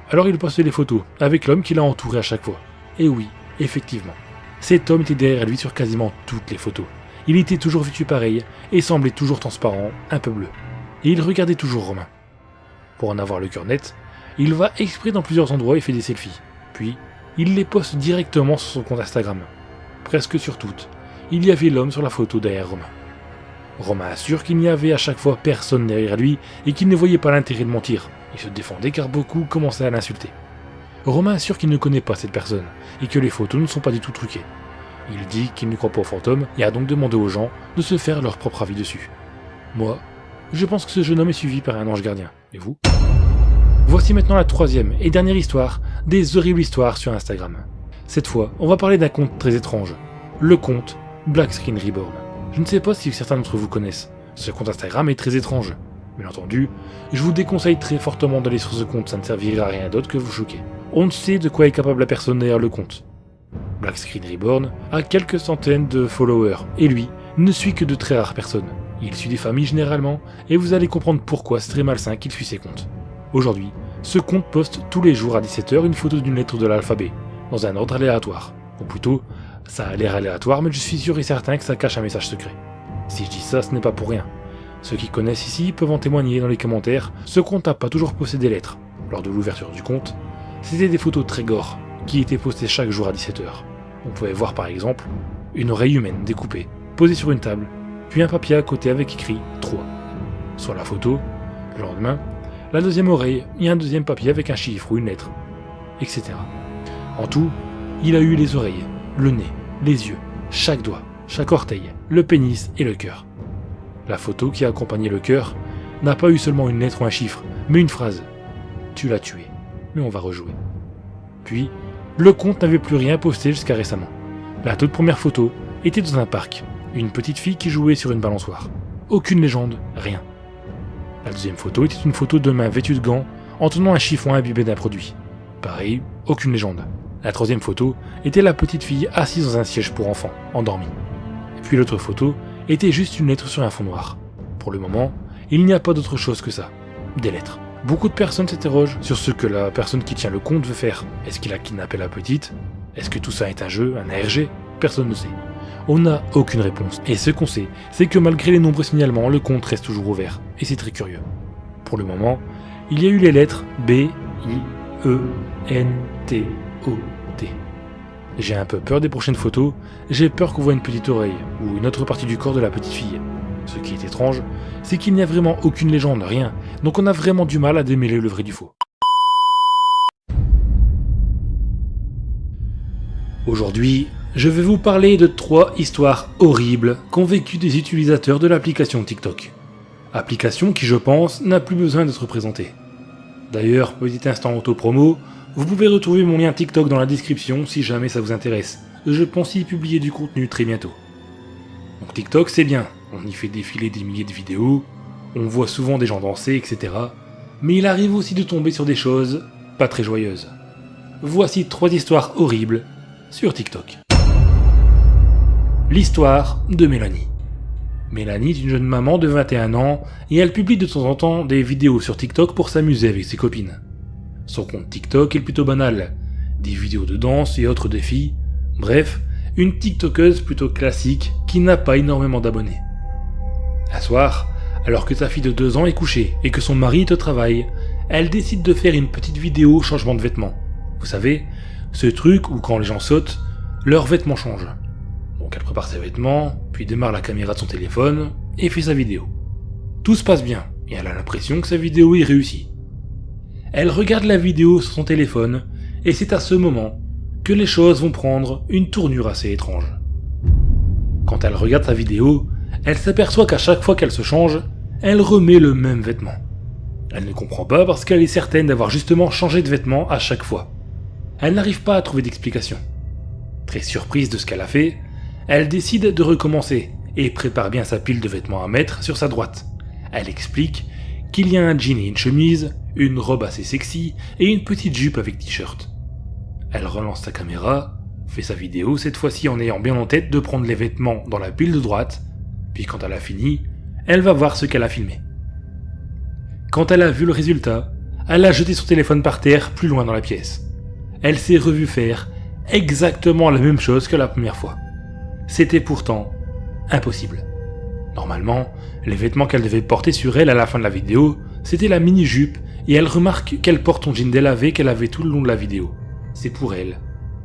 Alors il postait les photos avec l'homme qui l'a entouré à chaque fois. Et oui, Effectivement, cet homme était derrière lui sur quasiment toutes les photos. Il était toujours vêtu pareil et semblait toujours transparent, un peu bleu. Et il regardait toujours Romain. Pour en avoir le cœur net, il va exprès dans plusieurs endroits et fait des selfies. Puis, il les poste directement sur son compte Instagram. Presque sur toutes, il y avait l'homme sur la photo derrière Romain. Romain assure qu'il n'y avait à chaque fois personne derrière lui et qu'il ne voyait pas l'intérêt de mentir. Il se défendait car beaucoup commençaient à l'insulter. Romain assure qu'il ne connaît pas cette personne et que les photos ne sont pas du tout truquées. Il dit qu'il ne croit pas aux fantômes et a donc demandé aux gens de se faire leur propre avis dessus. Moi, je pense que ce jeune homme est suivi par un ange gardien. Et vous ? Voici maintenant la troisième et dernière histoire des horribles histoires sur Instagram. Cette fois, on va parler d'un compte très étrange. Le compte Black Screen Reborn. Je ne sais pas si certains d'entre vous connaissent. Ce compte Instagram est très étrange. Bien entendu, je vous déconseille très fortement d'aller sur ce compte, ça ne servira à rien d'autre que vous choquer. On ne sait de quoi est capable la personne derrière le compte. Black Screen Reborn a quelques centaines de followers, et lui ne suit que de très rares personnes. Il suit des familles généralement, et vous allez comprendre pourquoi c'est très malsain qu'il suit ses comptes. Aujourd'hui, ce compte poste tous les jours à 17h une photo d'une lettre de l'alphabet, dans un ordre aléatoire. Ou plutôt, ça a l'air aléatoire, mais je suis sûr et certain que ça cache un message secret. Si je dis ça, ce n'est pas pour rien. Ceux qui connaissent ici peuvent en témoigner dans les commentaires, ce compte n'a pas toujours posté des lettres. Lors de l'ouverture du compte, c'était des photos très gore, qui étaient postées chaque jour à 17h. On pouvait voir par exemple une oreille humaine découpée, posée sur une table, puis un papier à côté avec écrit 3. Sur la photo, le lendemain, la deuxième oreille et un deuxième papier avec un chiffre ou une lettre, etc. En tout, il a eu les oreilles, le nez, les yeux, chaque doigt, chaque orteil, le pénis et le cœur. La photo qui a accompagné le cœur n'a pas eu seulement une lettre ou un chiffre, mais une phrase. Tu l'as tué, mais on va rejouer. Puis, le compte n'avait plus rien posté jusqu'à récemment. La toute première photo était dans un parc, une petite fille qui jouait sur une balançoire. Aucune légende, rien. La deuxième photo était une photo de main vêtue de gants en tenant un chiffon imbibé d'un produit. Pareil, aucune légende. La troisième photo était la petite fille assise dans un siège pour enfants, endormie. Et puis l'autre photo était juste une lettre sur un fond noir. Pour le moment, il n'y a pas d'autre chose que ça. Des lettres. Beaucoup de personnes s'interrogent sur ce que la personne qui tient le compte veut faire. Est-ce qu'il a kidnappé la petite ? Est-ce que tout ça est un jeu, un ARG ? Personne ne sait. On n'a aucune réponse. Et ce qu'on sait, c'est que malgré les nombreux signalements, le compte reste toujours ouvert. Et c'est très curieux. Pour le moment, il y a eu les lettres B, I, E, N, T, O, T. J'ai un peu peur des prochaines photos, j'ai peur qu'on voit une petite oreille, ou une autre partie du corps de la petite fille. Ce qui est étrange, c'est qu'il n'y a vraiment aucune légende, rien, donc on a vraiment du mal à démêler le vrai du faux. Aujourd'hui, je vais vous parler de 3 histoires horribles qu'ont vécues des utilisateurs de l'application TikTok. Application qui, je pense, n'a plus besoin d'être présentée. D'ailleurs, petit instant auto-promo, vous pouvez retrouver mon lien TikTok dans la description si jamais ça vous intéresse. Je pense y publier du contenu très bientôt. Donc TikTok c'est bien, on y fait défiler des milliers de vidéos, on voit souvent des gens danser, etc. Mais il arrive aussi de tomber sur des choses pas très joyeuses. Voici 3 histoires horribles sur TikTok. L'histoire de Mélanie. Mélanie est une jeune maman de 21 ans et elle publie de temps en temps des vidéos sur TikTok pour s'amuser avec ses copines. Son compte TikTok est plutôt banal, des vidéos de danse et autres défis, bref, une TikTokeuse plutôt classique qui n'a pas énormément d'abonnés. Un soir, alors que sa fille de 2 ans est couchée et que son mari est au travail, elle décide de faire une petite vidéo changement de vêtements. Vous savez, ce truc où quand les gens sautent, leurs vêtements changent. Donc elle prépare ses vêtements, puis démarre la caméra de son téléphone et fait sa vidéo. Tout se passe bien et elle a l'impression que sa vidéo est réussie. Elle regarde la vidéo sur son téléphone et c'est à ce moment que les choses vont prendre une tournure assez étrange. Quand elle regarde sa vidéo, elle s'aperçoit qu'à chaque fois qu'elle se change, elle remet le même vêtement. Elle ne comprend pas parce qu'elle est certaine d'avoir justement changé de vêtement à chaque fois. Elle n'arrive pas à trouver d'explication. Très surprise de ce qu'elle a fait, elle décide de recommencer et prépare bien sa pile de vêtements à mettre sur sa droite. Elle explique qu'il y a un jean et une chemise, une robe assez sexy et une petite jupe avec t-shirt. Elle relance sa caméra, fait sa vidéo cette fois-ci en ayant bien en tête de prendre les vêtements dans la pile de droite, puis quand elle a fini, elle va voir ce qu'elle a filmé. Quand elle a vu le résultat, elle a jeté son téléphone par terre plus loin dans la pièce. Elle s'est revue faire exactement la même chose que la première fois. C'était pourtant impossible. Normalement, les vêtements qu'elle devait porter sur elle à la fin de la vidéo, c'était la mini-jupe et elle remarque qu'elle porte son jean délavé qu'elle avait tout le long de la vidéo. C'est pour elle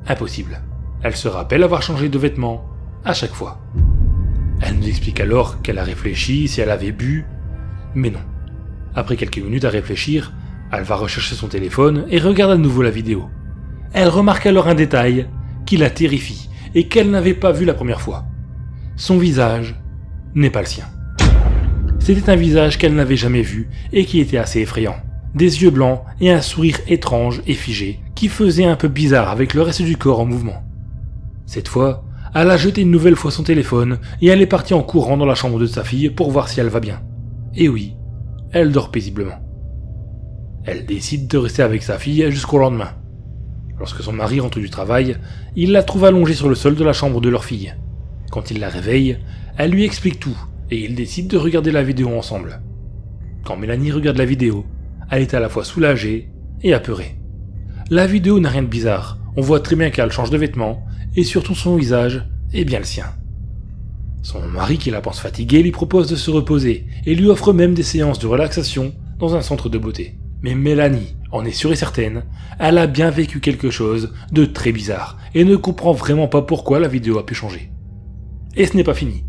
impossible. Elle se rappelle avoir changé de vêtements à chaque fois. Elle nous explique alors qu'elle a réfléchi si elle avait bu, mais non. Après quelques minutes à réfléchir, elle va rechercher son téléphone et regarde à nouveau la vidéo. Elle remarque alors un détail qui la terrifie et qu'elle n'avait pas vu la première fois. Son visage n'est pas le sien. C'était un visage qu'elle n'avait jamais vu et qui était assez effrayant. Des yeux blancs et un sourire étrange et figé qui faisait un peu bizarre avec le reste du corps en mouvement. Cette fois, elle a jeté une nouvelle fois son téléphone et elle est partie en courant dans la chambre de sa fille pour voir si elle va bien. Et oui, elle dort paisiblement. Elle décide de rester avec sa fille jusqu'au lendemain. Lorsque son mari rentre du travail, il la trouve allongée sur le sol de la chambre de leur fille. Quand il la réveille, elle lui explique tout et ils décident de regarder la vidéo ensemble. Quand Mélanie regarde la vidéo, elle est à la fois soulagée et apeurée. La vidéo n'a rien de bizarre, on voit très bien qu'elle change de vêtements et surtout son visage est bien le sien. Son mari, qui la pense fatiguée, lui propose de se reposer et lui offre même des séances de relaxation dans un centre de beauté. Mais Mélanie en est sûre et certaine, elle a bien vécu quelque chose de très bizarre et ne comprend vraiment pas pourquoi la vidéo a pu changer. Et ce n'est pas fini.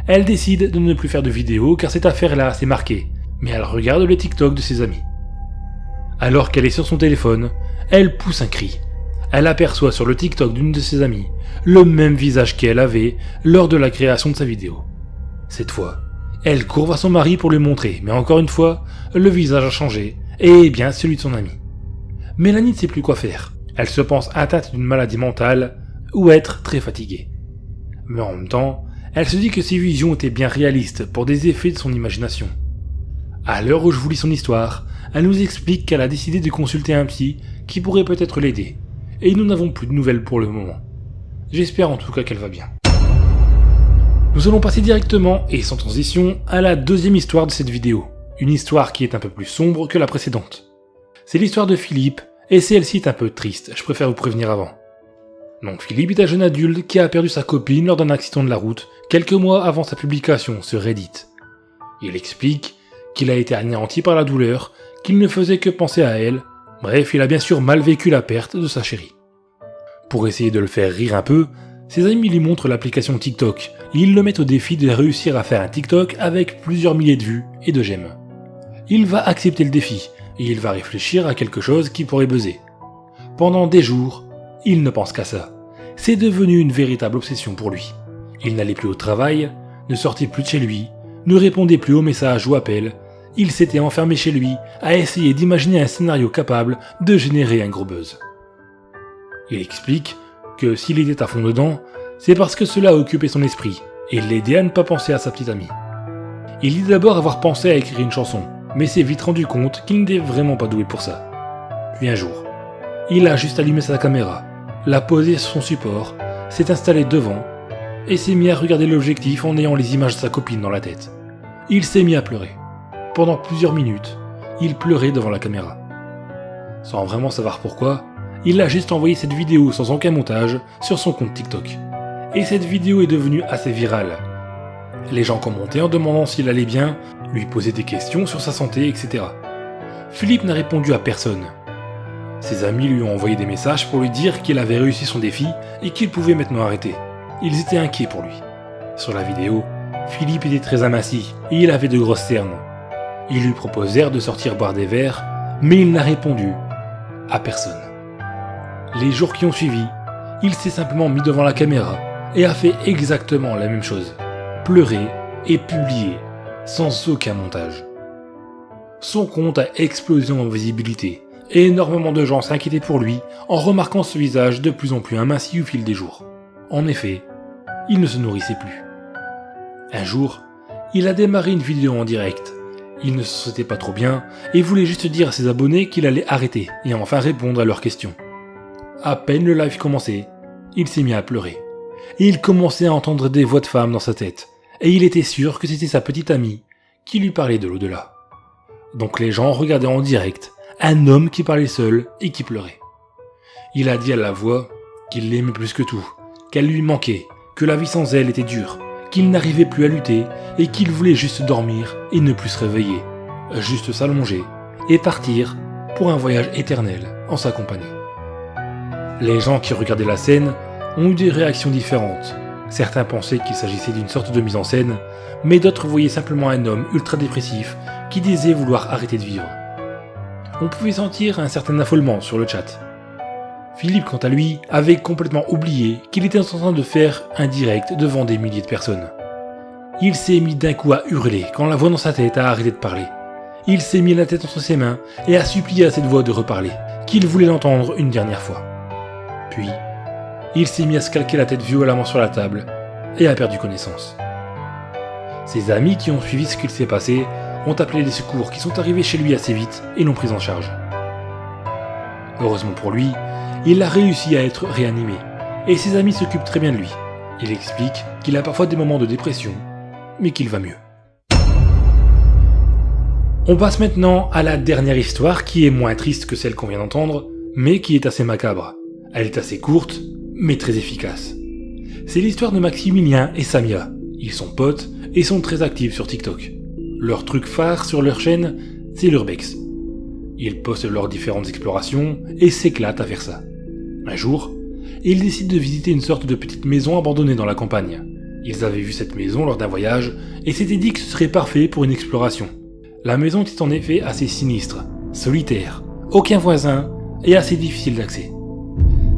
Elle décide de ne plus faire de vidéos car cette affaire-là s'est marquée, mais elle regarde les TikTok de ses amis. Alors qu'elle est sur son téléphone, elle pousse un cri. Elle aperçoit sur le TikTok d'une de ses amies le même visage qu'elle avait lors de la création de sa vidéo. Cette fois, elle court vers son mari pour lui montrer, mais encore une fois, le visage a changé, et bien celui de son ami. Mélanie ne sait plus quoi faire. Elle se pense atteinte d'une maladie mentale ou être très fatiguée. Mais en même temps, elle se dit que ses visions étaient bien réalistes pour des effets de son imagination. À l'heure où je vous lis son histoire, elle nous explique qu'elle a décidé de consulter un psy qui pourrait peut-être l'aider. Et nous n'avons plus de nouvelles pour le moment. J'espère en tout cas qu'elle va bien. Nous allons passer directement, et sans transition, à la deuxième histoire de cette vidéo. Une histoire qui est un peu plus sombre que la précédente. C'est l'histoire de Philippe, et celle-ci est un peu triste, je préfère vous prévenir avant. Donc Philippe est un jeune adulte qui a perdu sa copine lors d'un accident de la route, quelques mois avant sa publication sur Reddit. Il explique qu'il a été anéanti par la douleur, qu'il ne faisait que penser à elle, bref, il a bien sûr mal vécu la perte de sa chérie. Pour essayer de le faire rire un peu, ses amis lui montrent l'application TikTok, et ils le mettent au défi de réussir à faire un TikTok avec plusieurs milliers de vues et de j'aime. Il va accepter le défi, et il va réfléchir à quelque chose qui pourrait buzzer. Pendant des jours, il ne pense qu'à ça. C'est devenu une véritable obsession pour lui. Il n'allait plus au travail, ne sortait plus de chez lui, ne répondait plus aux messages ou appels, il s'était enfermé chez lui à essayer d'imaginer un scénario capable de générer un gros buzz. Il explique que s'il était à fond dedans, c'est parce que cela occupait son esprit et l'aidait à ne pas penser à sa petite amie. Il dit d'abord avoir pensé à écrire une chanson, mais s'est vite rendu compte qu'il n'était vraiment pas doué pour ça. Puis un jour, il a juste allumé sa caméra, l'a posée sur son support, s'est installé devant et s'est mis à regarder l'objectif en ayant les images de sa copine dans la tête. Il s'est mis à pleurer. Pendant plusieurs minutes, il pleurait devant la caméra. Sans vraiment savoir pourquoi, il a juste envoyé cette vidéo sans aucun montage sur son compte TikTok. Et cette vidéo est devenue assez virale. Les gens commentaient en demandant s'il allait bien, lui posaient des questions sur sa santé, etc. Philippe n'a répondu à personne. Ses amis lui ont envoyé des messages pour lui dire qu'il avait réussi son défi et qu'il pouvait maintenant arrêter. Ils étaient inquiets pour lui. Sur la vidéo, Philippe était très aminci et il avait de grosses cernes. Ils lui proposèrent de sortir boire des verres, mais il n'a répondu à personne. Les jours qui ont suivi, il s'est simplement mis devant la caméra et a fait exactement la même chose. Pleurer et publier, sans aucun montage. Son compte a explosé en visibilité, et énormément de gens s'inquiétaient pour lui en remarquant ce visage de plus en plus aminci au fil des jours. En effet, il ne se nourrissait plus. Un jour, il a démarré une vidéo en direct. Il ne se sentait pas trop bien et voulait juste dire à ses abonnés qu'il allait arrêter et enfin répondre à leurs questions. À peine le live commençait, il s'est mis à pleurer. Et il commençait à entendre des voix de femmes dans sa tête, et il était sûr que c'était sa petite amie qui lui parlait de l'au-delà. Donc les gens regardaient en direct un homme qui parlait seul et qui pleurait. Il a dit à la voix qu'il l'aimait plus que tout, qu'elle lui manquait, que la vie sans elle était dure, qu'il n'arrivait plus à lutter et qu'il voulait juste dormir et ne plus se réveiller, juste s'allonger et partir pour un voyage éternel en sa compagnie. Les gens qui regardaient la scène ont eu des réactions différentes. Certains pensaient qu'il s'agissait d'une sorte de mise en scène, mais d'autres voyaient simplement un homme ultra dépressif qui disait vouloir arrêter de vivre. On pouvait sentir un certain affolement sur le chat. Philippe, quant à lui, avait complètement oublié qu'il était en train de faire un direct devant des milliers de personnes. Il s'est mis d'un coup à hurler quand la voix dans sa tête a arrêté de parler. Il s'est mis la tête entre ses mains et a supplié à cette voix de reparler, qu'il voulait l'entendre une dernière fois. Puis, il s'est mis à se calquer la tête violemment sur la table et a perdu connaissance. Ses amis qui ont suivi ce qu'il s'est passé ont appelé les secours qui sont arrivés chez lui assez vite et l'ont pris en charge. Heureusement pour lui, il a réussi à être réanimé et ses amis s'occupent très bien de lui. Il explique qu'il a parfois des moments de dépression, mais qu'il va mieux. On passe maintenant à la dernière histoire qui est moins triste que celle qu'on vient d'entendre, mais qui est assez macabre. Elle est assez courte, mais très efficace. C'est l'histoire de Maximilien et Samia. Ils sont potes et sont très actifs sur TikTok. Leur truc phare sur leur chaîne, c'est l'urbex. Ils postent leurs différentes explorations et s'éclatent à faire ça. Un jour, ils décident de visiter une sorte de petite maison abandonnée dans la campagne. Ils avaient vu cette maison lors d'un voyage et s'étaient dit que ce serait parfait pour une exploration. La maison était en effet assez sinistre, solitaire, aucun voisin et assez difficile d'accès.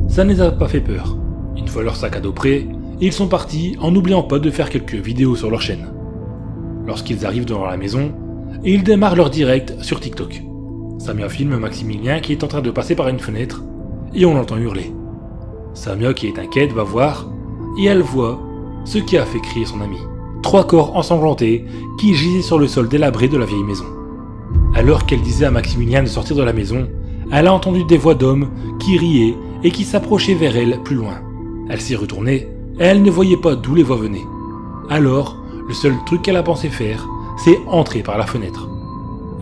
Ça ne les a pas fait peur. Une fois leur sac à dos prêt, ils sont partis en n'oubliant pas de faire quelques vidéos sur leur chaîne. Lorsqu'ils arrivent devant la maison, ils démarrent leur direct sur TikTok. Samia filme Maximilien qui est en train de passer par une fenêtre et on l'entend hurler. Samia, qui est inquiète, va voir et elle voit ce qui a fait crier son ami. 3 corps ensanglantés qui gisaient sur le sol délabré de la vieille maison. Alors qu'elle disait à Maximilien de sortir de la maison, elle a entendu des voix d'hommes qui riaient et qui s'approchaient vers elle plus loin. Elle s'est retournée et elle ne voyait pas d'où les voix venaient. Alors, le seul truc qu'elle a pensé faire, c'est entrer par la fenêtre.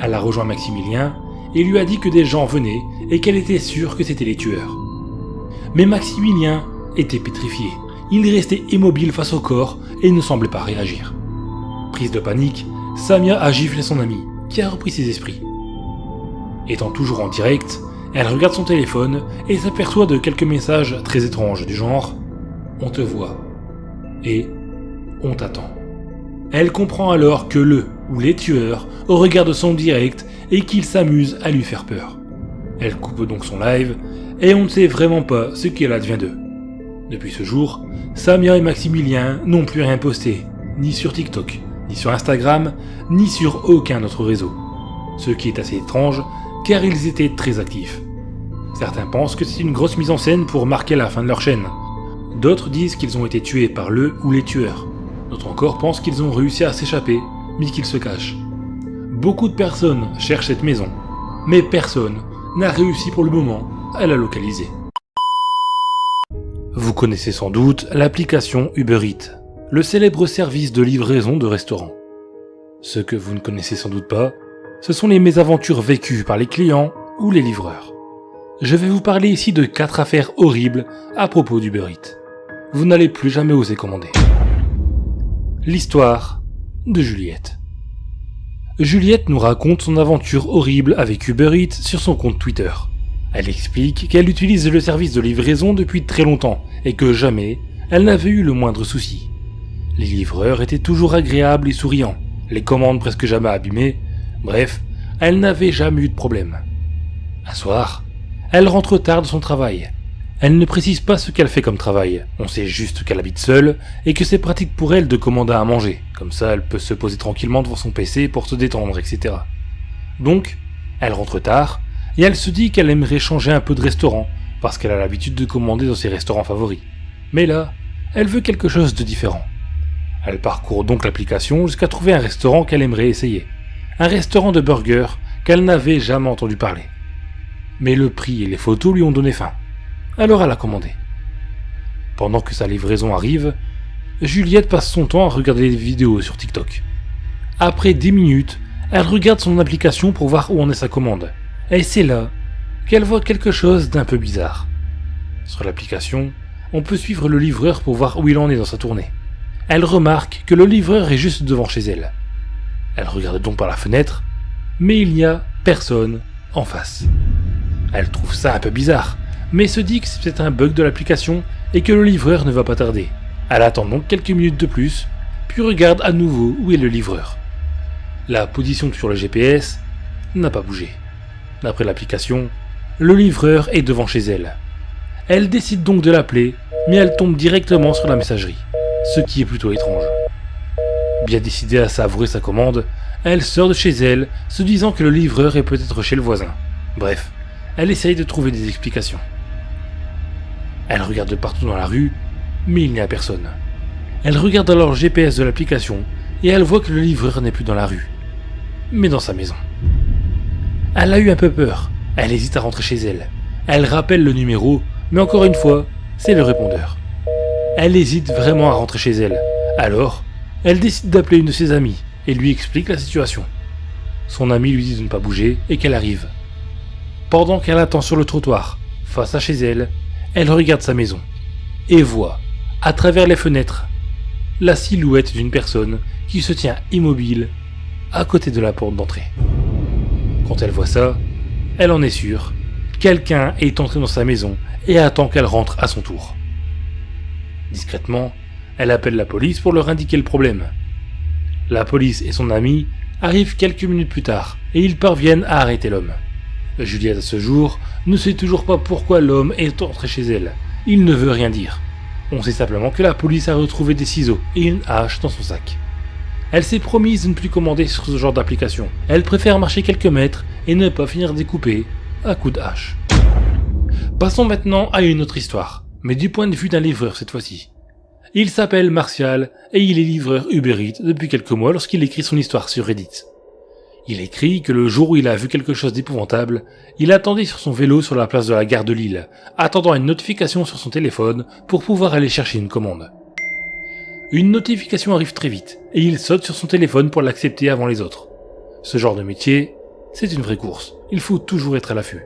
Elle a rejoint Maximilien et lui a dit que des gens venaient et qu'elle était sûre que c'étaient les tueurs. Mais Maximilien était pétrifié. Il restait immobile face au corps et ne semblait pas réagir. Prise de panique, Samia a giflé son ami, qui a repris ses esprits. Étant toujours en direct, elle regarde son téléphone et s'aperçoit de quelques messages très étranges du genre « On te voit » et « On t'attend ». Elle comprend alors que le ou les tueurs regardent son direct et qu'ils s'amusent à lui faire peur. Elle coupe donc son live et on ne sait vraiment pas ce qu'il advient d'eux. Depuis ce jour, Samia et Maximilien n'ont plus rien posté, ni sur TikTok, ni sur Instagram, ni sur aucun autre réseau. Ce qui est assez étrange, car ils étaient très actifs. Certains pensent que c'est une grosse mise en scène pour marquer la fin de leur chaîne. D'autres disent qu'ils ont été tués par le ou les tueurs. D'autres encore pensent qu'ils ont réussi à s'échapper, mais qu'ils se cachent. Beaucoup de personnes cherchent cette maison, mais personne n'a réussi pour le moment à la localiser. Vous connaissez sans doute l'application Uber Eats, le célèbre service de livraison de restaurants. Ce que vous ne connaissez sans doute pas, ce sont les mésaventures vécues par les clients ou les livreurs. Je vais vous parler ici de 4 affaires horribles à propos d'Uber Eats. Vous n'allez plus jamais oser commander. L'histoire de Juliette. Juliette nous raconte son aventure horrible avec Uber Eats sur son compte Twitter. Elle explique qu'elle utilise le service de livraison depuis très longtemps et que jamais elle n'avait eu le moindre souci. Les livreurs étaient toujours agréables et souriants, les commandes presque jamais abîmées, bref, elle n'avait jamais eu de problème. Un soir, elle rentre tard de son travail. Elle ne précise pas ce qu'elle fait comme travail, on sait juste qu'elle habite seule et que c'est pratique pour elle de commander à manger, comme ça elle peut se poser tranquillement devant son PC pour se détendre, etc. Donc, elle rentre tard, et elle se dit qu'elle aimerait changer un peu de restaurant, parce qu'elle a l'habitude de commander dans ses restaurants favoris. Mais là, elle veut quelque chose de différent. Elle parcourt donc l'application jusqu'à trouver un restaurant qu'elle aimerait essayer. Un restaurant de burgers qu'elle n'avait jamais entendu parler. Mais le prix et les photos lui ont donné faim. Alors elle a commandé. Pendant que sa livraison arrive, Juliette passe son temps à regarder des vidéos sur TikTok. Après 10 minutes, elle regarde son application pour voir où en est sa commande. Et c'est là qu'elle voit quelque chose d'un peu bizarre. Sur l'application, on peut suivre le livreur pour voir où il en est dans sa tournée. Elle remarque que le livreur est juste devant chez elle. Elle regarde donc par la fenêtre, mais il n'y a personne en face. Elle trouve ça un peu bizarre, mais se dit que c'est peut-être un bug de l'application et que le livreur ne va pas tarder. Elle attend donc quelques minutes de plus, puis regarde à nouveau où est le livreur. La position sur le GPS n'a pas bougé. D'après l'application, le livreur est devant chez elle. Elle décide donc de l'appeler, mais elle tombe directement sur la messagerie, ce qui est plutôt étrange. Bien décidée à savourer sa commande, elle sort de chez elle, se disant que le livreur est peut-être chez le voisin. Bref, elle essaye de trouver des explications. Elle regarde partout dans la rue, mais il n'y a personne. Elle regarde alors le GPS de l'application, et elle voit que le livreur n'est plus dans la rue, mais dans sa maison. Elle a eu un peu peur, elle hésite à rentrer chez elle. Elle rappelle le numéro, mais encore une fois, c'est le répondeur. Elle hésite vraiment à rentrer chez elle, alors elle décide d'appeler une de ses amies et lui explique la situation. Son amie lui dit de ne pas bouger et qu'elle arrive. Pendant qu'elle attend sur le trottoir, face à chez elle, elle regarde sa maison et voit, à travers les fenêtres, la silhouette d'une personne qui se tient immobile à côté de la porte d'entrée. Quand elle voit ça, elle en est sûre, quelqu'un est entré dans sa maison et attend qu'elle rentre à son tour. Discrètement, elle appelle la police pour leur indiquer le problème. La police et son ami arrivent quelques minutes plus tard et ils parviennent à arrêter l'homme. Juliette à ce jour ne sait toujours pas pourquoi l'homme est entré chez elle. Il ne veut rien dire. On sait simplement que la police a retrouvé des ciseaux et une hache dans son sac. Elle s'est promise de ne plus commander sur ce genre d'application. Elle préfère marcher quelques mètres et ne pas finir découpée à coups de hache. Passons maintenant à une autre histoire, mais du point de vue d'un livreur cette fois-ci. Il s'appelle Martial et il est livreur Uber Eats depuis quelques mois lorsqu'il écrit son histoire sur Reddit. Il écrit que le jour où il a vu quelque chose d'épouvantable, il attendait sur son vélo sur la place de la gare de Lille, attendant une notification sur son téléphone pour pouvoir aller chercher une commande. Une notification arrive très vite et il saute sur son téléphone pour l'accepter avant les autres. Ce genre de métier, c'est une vraie course, il faut toujours être à l'affût.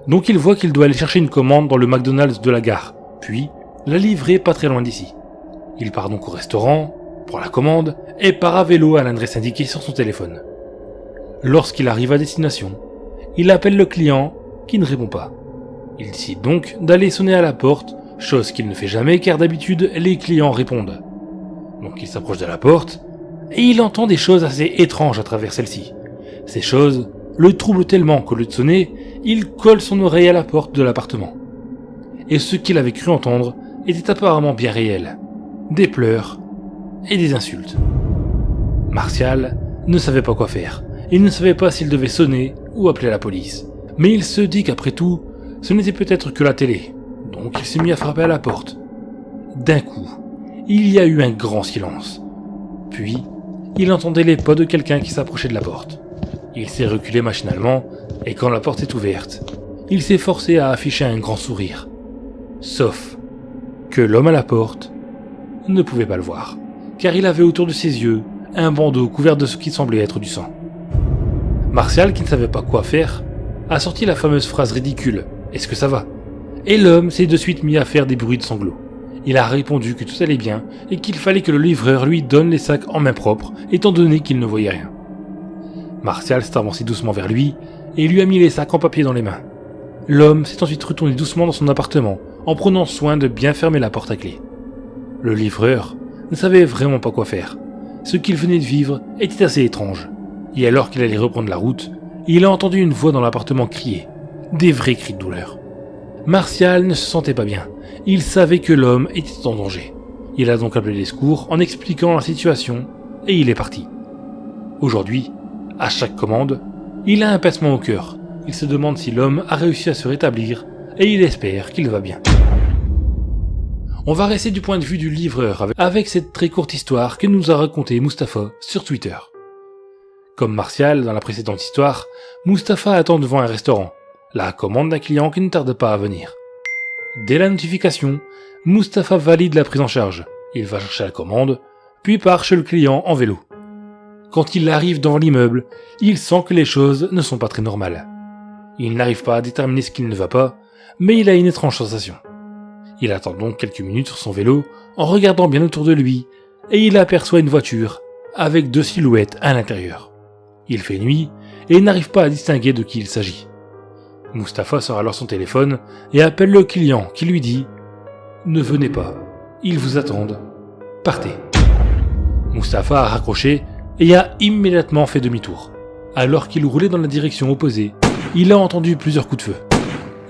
Donc il voit qu'il doit aller chercher une commande dans le McDonald's de la gare, puis la livrer pas très loin d'ici. Il part donc au restaurant, prend la commande et part à vélo à l'adresse indiquée sur son téléphone. Lorsqu'il arrive à destination, il appelle le client qui ne répond pas. Il décide donc d'aller sonner à la porte, chose qu'il ne fait jamais car d'habitude les clients répondent. Donc il s'approche de la porte et il entend des choses assez étranges à travers celle-ci. Ces choses le troublent tellement qu'au lieu de sonner, il colle son oreille à la porte de l'appartement. Et ce qu'il avait cru entendre était apparemment bien réel. Des pleurs et des insultes. Martial ne savait pas quoi faire. Il ne savait pas s'il devait sonner ou appeler la police. Mais il se dit qu'après tout, ce n'était peut-être que la télé. Donc il s'est mis à frapper à la porte. D'un coup, il y a eu un grand silence. Puis, il entendait les pas de quelqu'un qui s'approchait de la porte. Il s'est reculé machinalement, et quand la porte est ouverte, il s'est forcé à afficher un grand sourire. Sauf que l'homme à la porte ne pouvait pas le voir, car il avait autour de ses yeux un bandeau couvert de ce qui semblait être du sang. Martial, qui ne savait pas quoi faire, a sorti la fameuse phrase ridicule « Est-ce que ça va ?» Et l'homme s'est de suite mis à faire des bruits de sanglots. Il a répondu que tout allait bien et qu'il fallait que le livreur lui donne les sacs en main propre, étant donné qu'il ne voyait rien. Martial s'est avancé doucement vers lui et lui a mis les sacs en papier dans les mains. L'homme s'est ensuite retourné doucement dans son appartement, en prenant soin de bien fermer la porte à clé. Le livreur ne savait vraiment pas quoi faire. Ce qu'il venait de vivre était assez étrange. Et alors qu'il allait reprendre la route, il a entendu une voix dans l'appartement crier. Des vrais cris de douleur. Martial ne se sentait pas bien. Il savait que l'homme était en danger. Il a donc appelé les secours en expliquant la situation et il est parti. Aujourd'hui, à chaque commande, il a un pincement au cœur. Il se demande si l'homme a réussi à se rétablir et il espère qu'il va bien. On va rester du point de vue du livreur avec cette très courte histoire que nous a racontée Mustapha sur Twitter. Comme Martial dans la précédente histoire, Mustapha attend devant un restaurant, la commande d'un client qui ne tarde pas à venir. Dès la notification, Mustapha valide la prise en charge. Il va chercher la commande, puis part chez le client en vélo. Quand il arrive devant l'immeuble, il sent que les choses ne sont pas très normales. Il n'arrive pas à déterminer ce qui ne va pas, mais il a une étrange sensation. Il attend donc quelques minutes sur son vélo en regardant bien autour de lui et il aperçoit une voiture avec 2 silhouettes à l'intérieur. Il fait nuit et il n'arrive pas à distinguer de qui il s'agit. Mustapha sort alors son téléphone et appelle le client qui lui dit « Ne venez pas, ils vous attendent, partez ». Mustapha a raccroché et a immédiatement fait demi-tour. Alors qu'il roulait dans la direction opposée, il a entendu plusieurs coups de feu.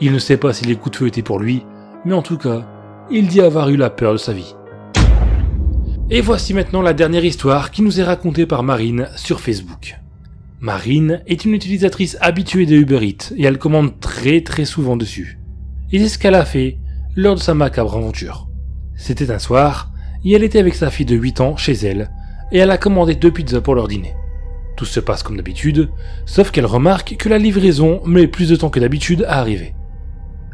Il ne sait pas si les coups de feu étaient pour lui, mais en tout cas, il dit avoir eu la peur de sa vie. Et voici maintenant la dernière histoire qui nous est racontée par Marine sur Facebook. Marine est une utilisatrice habituée de Uber Eats et elle commande très souvent dessus. Et c'est ce qu'elle a fait lors de sa macabre aventure. C'était un soir, et elle était avec sa fille de 8 ans chez elle, et elle a commandé 2 pizzas pour leur dîner. Tout se passe comme d'habitude, sauf qu'elle remarque que la livraison met plus de temps que d'habitude à arriver.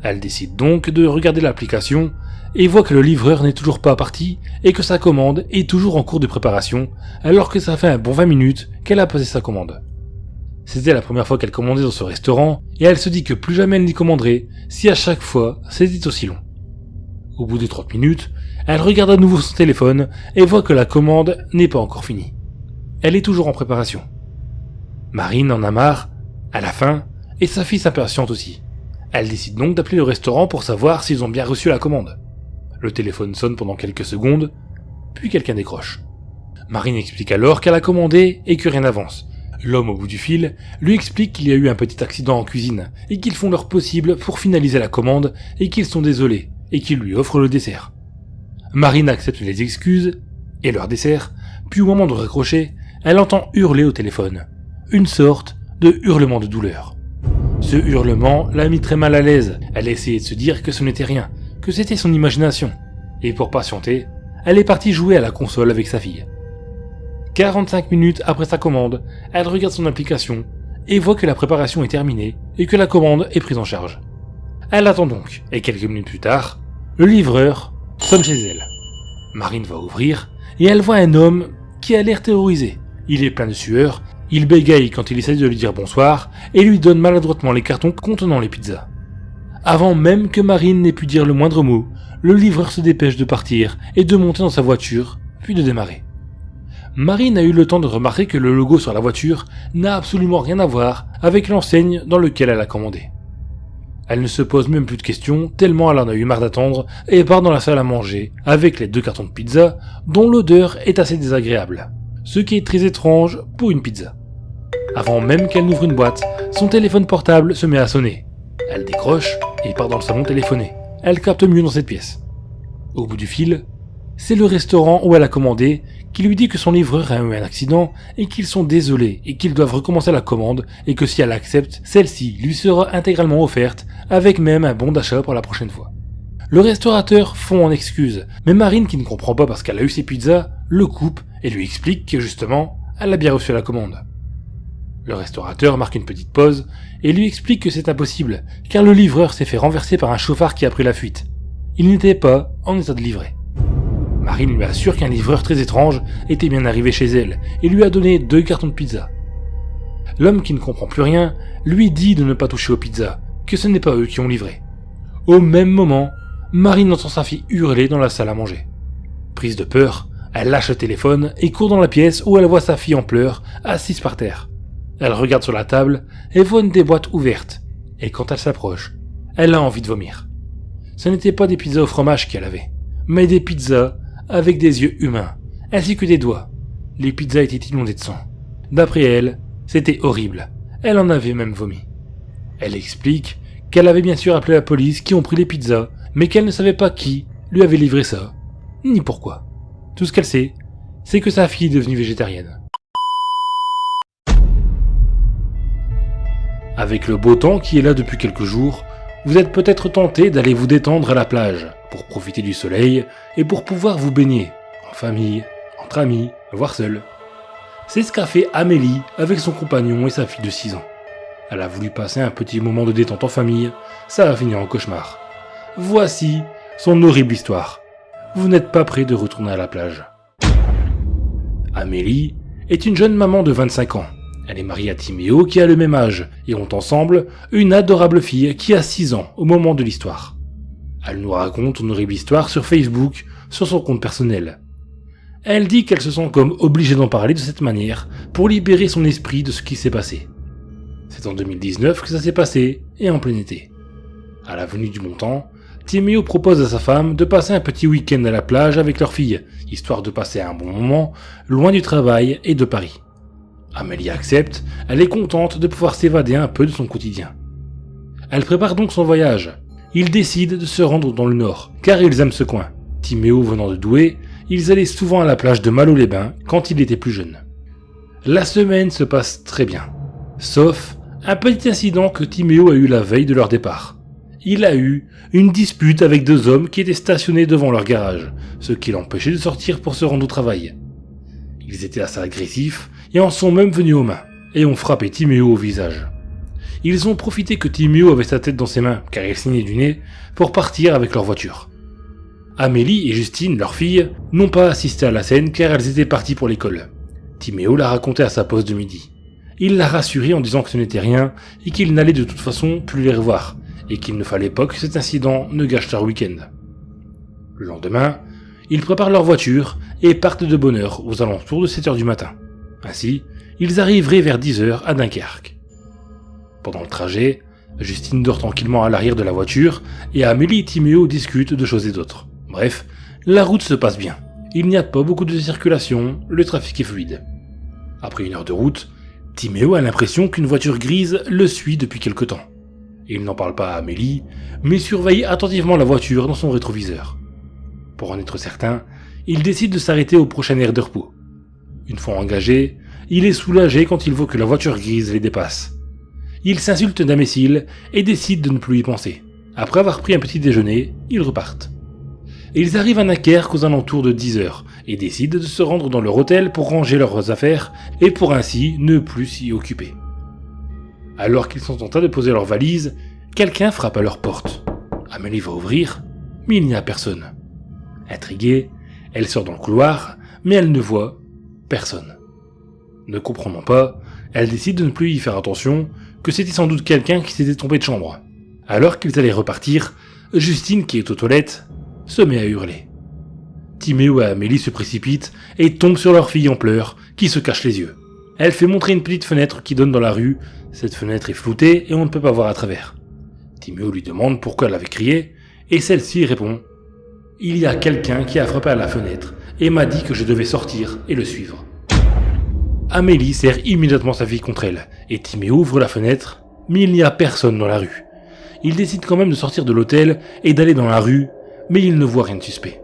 Elle décide donc de regarder l'application et voit que le livreur n'est toujours pas parti et que sa commande est toujours en cours de préparation alors que ça fait un bon 20 minutes qu'elle a posé sa commande. C'était la première fois qu'elle commandait dans ce restaurant et elle se dit que plus jamais elle n'y commanderait si à chaque fois c'était aussi long. Au bout de 30 minutes, elle regarde à nouveau son téléphone et voit que la commande n'est pas encore finie. Elle est toujours en préparation. Marine en a marre, elle a faim et sa fille s'impatiente aussi. Elle décide donc d'appeler le restaurant pour savoir s'ils ont bien reçu la commande. Le téléphone sonne pendant quelques secondes, puis quelqu'un décroche. Marine explique alors qu'elle a commandé et que rien n'avance. L'homme au bout du fil lui explique qu'il y a eu un petit accident en cuisine et qu'ils font leur possible pour finaliser la commande et qu'ils sont désolés et qu'ils lui offrent le dessert. Marine accepte les excuses et leur dessert, puis au moment de raccrocher, elle entend hurler au téléphone. Une sorte de hurlement de douleur. Ce hurlement l'a mis très mal à l'aise. Elle a essayé de se dire que ce n'était rien, que c'était son imagination. Et pour patienter, elle est partie jouer à la console avec sa fille. 45 minutes après sa commande, elle regarde son application et voit que la préparation est terminée et que la commande est prise en charge. Elle attend donc, et quelques minutes plus tard, le livreur sonne chez elle. Marine va ouvrir et elle voit un homme qui a l'air terrorisé. Il est plein de sueur, il bégaye quand il essaie de lui dire bonsoir et lui donne maladroitement les cartons contenant les pizzas. Avant même que Marine n'ait pu dire le moindre mot, le livreur se dépêche de partir et de monter dans sa voiture, puis de démarrer. Marine a eu le temps de remarquer que le logo sur la voiture n'a absolument rien à voir avec l'enseigne dans laquelle elle a commandé. Elle ne se pose même plus de questions, tellement elle en a eu marre d'attendre, et part dans la salle à manger, avec les 2 cartons de pizza, dont l'odeur est assez désagréable. Ce qui est très étrange pour une pizza. Avant même qu'elle n'ouvre une boîte, son téléphone portable se met à sonner. Elle décroche et part dans le salon téléphoner. Elle capte mieux dans cette pièce. Au bout du fil, c'est le restaurant où elle a commandé qui lui dit que son livreur a eu un accident et qu'ils sont désolés et qu'ils doivent recommencer la commande et que si elle accepte, celle-ci lui sera intégralement offerte avec même un bon d'achat pour la prochaine fois. Le restaurateur fond en excuse, mais Marine, qui ne comprend pas parce qu'elle a eu ses pizzas, le coupe et lui explique que justement, elle a bien reçu la commande. Le restaurateur marque une petite pause et lui explique que c'est impossible, car le livreur s'est fait renverser par un chauffard qui a pris la fuite. Il n'était pas en état de livrer. Marine lui assure qu'un livreur très étrange était bien arrivé chez elle et lui a donné 2 cartons de pizza. L'homme, qui ne comprend plus rien, lui dit de ne pas toucher aux pizzas, que ce n'est pas eux qui ont livré. Au même moment, Marine entend sa fille hurler dans la salle à manger. Prise de peur, elle lâche le téléphone et court dans la pièce où elle voit sa fille en pleurs, assise par terre. Elle regarde sur la table et voit une des boîtes ouvertes, et quand elle s'approche, elle a envie de vomir. Ce n'étaient pas des pizzas au fromage qu'elle avait, mais des pizzas avec des yeux humains, ainsi que des doigts. Les pizzas étaient inondées de sang. D'après elle, c'était horrible. Elle en avait même vomi. Elle explique qu'elle avait bien sûr appelé la police qui ont pris les pizzas, mais qu'elle ne savait pas qui lui avait livré ça, ni pourquoi. Tout ce qu'elle sait, c'est que sa fille est devenue végétarienne. Avec le beau temps qui est là depuis quelques jours, vous êtes peut-être tenté d'aller vous détendre à la plage, pour profiter du soleil et pour pouvoir vous baigner, en famille, entre amis, voire seul. C'est ce qu'a fait Amélie avec son compagnon et sa fille de 6 ans. Elle a voulu passer un petit moment de détente en famille, ça a fini en cauchemar. Voici son horrible histoire. Vous n'êtes pas prêt de retourner à la plage. Amélie est une jeune maman de 25 ans. Elle est mariée à Timéo qui a le même âge et ont ensemble une adorable fille qui a 6 ans au moment de l'histoire. Elle nous raconte une horrible histoire sur Facebook, sur son compte personnel. Elle dit qu'elle se sent comme obligée d'en parler de cette manière pour libérer son esprit de ce qui s'est passé. C'est en 2019 que ça s'est passé, et en plein été. À la venue du bon temps, Timéo propose à sa femme de passer un petit week-end à la plage avec leur fille, histoire de passer un bon moment, loin du travail et de Paris. Amélie accepte, elle est contente de pouvoir s'évader un peu de son quotidien. Elle prépare donc son voyage. Ils décident de se rendre dans le nord, car ils aiment ce coin. Timéo venant de Douai, ils allaient souvent à la plage de Malo-les-Bains quand il était plus jeune. La semaine se passe très bien, sauf un petit incident que Timéo a eu la veille de leur départ. Il a eu une dispute avec deux hommes qui étaient stationnés devant leur garage, ce qui l'empêchait de sortir pour se rendre au travail. Ils étaient assez agressifs et en sont même venus aux mains, et ont frappé Timéo au visage. Ils ont profité que Timéo avait sa tête dans ses mains, car il saignait du nez, pour partir avec leur voiture. Amélie et Justine, leur fille, n'ont pas assisté à la scène car elles étaient parties pour l'école. Timéo l'a raconté à sa pause de midi. Il l'a rassuré en disant que ce n'était rien et qu'il n'allait de toute façon plus les revoir, et qu'il ne fallait pas que cet incident ne gâche leur week-end. Le lendemain, ils préparent leur voiture et partent de bonne heure aux alentours de 7h du matin. Ainsi, ils arriveraient vers 10h à Dunkerque. Pendant le trajet, Justine dort tranquillement à l'arrière de la voiture et Amélie et Timéo discutent de choses et d'autres. Bref, la route se passe bien. Il n'y a pas beaucoup de circulation, le trafic est fluide. Après 1 heure de route, Timéo a l'impression qu'une voiture grise le suit depuis quelque temps. Il n'en parle pas à Amélie, mais surveille attentivement la voiture dans son rétroviseur. Pour en être certain, il décide de s'arrêter au prochain aire de repos. Une fois engagé, il est soulagé quand il voit que la voiture grise les dépasse. Il s'insulte d'imbécile et décide de ne plus y penser. Après avoir pris un petit déjeuner, ils repartent. Ils arrivent à Dunkerque aux alentours de 10h et décident de se rendre dans leur hôtel pour ranger leurs affaires et pour ainsi ne plus s'y occuper. Alors qu'ils sont en train de poser leurs valises, quelqu'un frappe à leur porte. Amélie va ouvrir, mais il n'y a personne. Intriguée, elle sort dans le couloir, mais elle ne voit personne. Ne comprenant pas, elle décide de ne plus y faire attention, que c'était sans doute quelqu'un qui s'était trompé de chambre. Alors qu'ils allaient repartir, Justine, qui est aux toilettes, se met à hurler. Timéo et Amélie se précipitent et tombent sur leur fille en pleurs, qui se cache les yeux. Elle fait montrer une petite fenêtre qui donne dans la rue. Cette fenêtre est floutée et on ne peut pas voir à travers. Timéo lui demande pourquoi elle avait crié, et celle-ci répond « Il y a quelqu'un qui a frappé à la fenêtre et m'a dit que je devais sortir et le suivre. » Amélie serre immédiatement sa fille contre elle, et Timéo ouvre la fenêtre, mais il n'y a personne dans la rue. Il décide quand même de sortir de l'hôtel et d'aller dans la rue, mais il ne voit rien de suspect.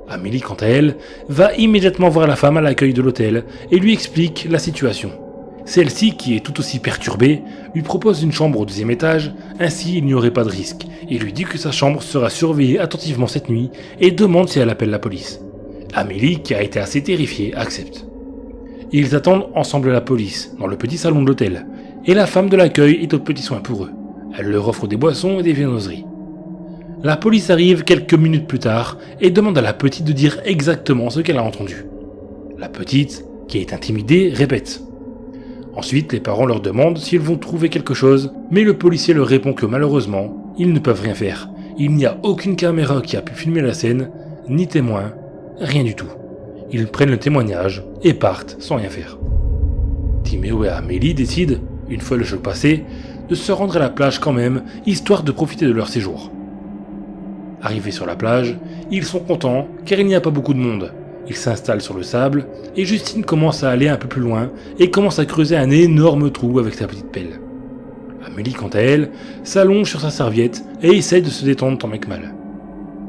Amélie, quant à elle, va immédiatement voir la femme à l'accueil de l'hôtel et lui explique la situation. Celle-ci, qui est tout aussi perturbée, lui propose une chambre au 2e étage, ainsi il n'y aurait pas de risque, et lui dit que sa chambre sera surveillée attentivement cette nuit et demande si elle appelle la police. Amélie, qui a été assez terrifiée, accepte. Ils attendent ensemble la police, dans le petit salon de l'hôtel, et la femme de l'accueil est aux petits soins pour eux. Elle leur offre des boissons et des viennoiseries. La police arrive quelques minutes plus tard et demande à la petite de dire exactement ce qu'elle a entendu. La petite, qui est intimidée, répète. Ensuite, les parents leur demandent s'ils vont trouver quelque chose, mais le policier leur répond que malheureusement, ils ne peuvent rien faire. Il n'y a aucune caméra qui a pu filmer la scène, ni témoin, rien du tout. Ils prennent le témoignage et partent sans rien faire. Timéo et Amélie décident, une fois le choc passé, de se rendre à la plage quand même, histoire de profiter de leur séjour. Arrivés sur la plage, ils sont contents car il n'y a pas beaucoup de monde. Ils s'installent sur le sable et Justine commence à aller un peu plus loin et commence à creuser un énorme trou avec sa petite pelle. Amélie, quant à elle, s'allonge sur sa serviette et essaye de se détendre tant bien que mal.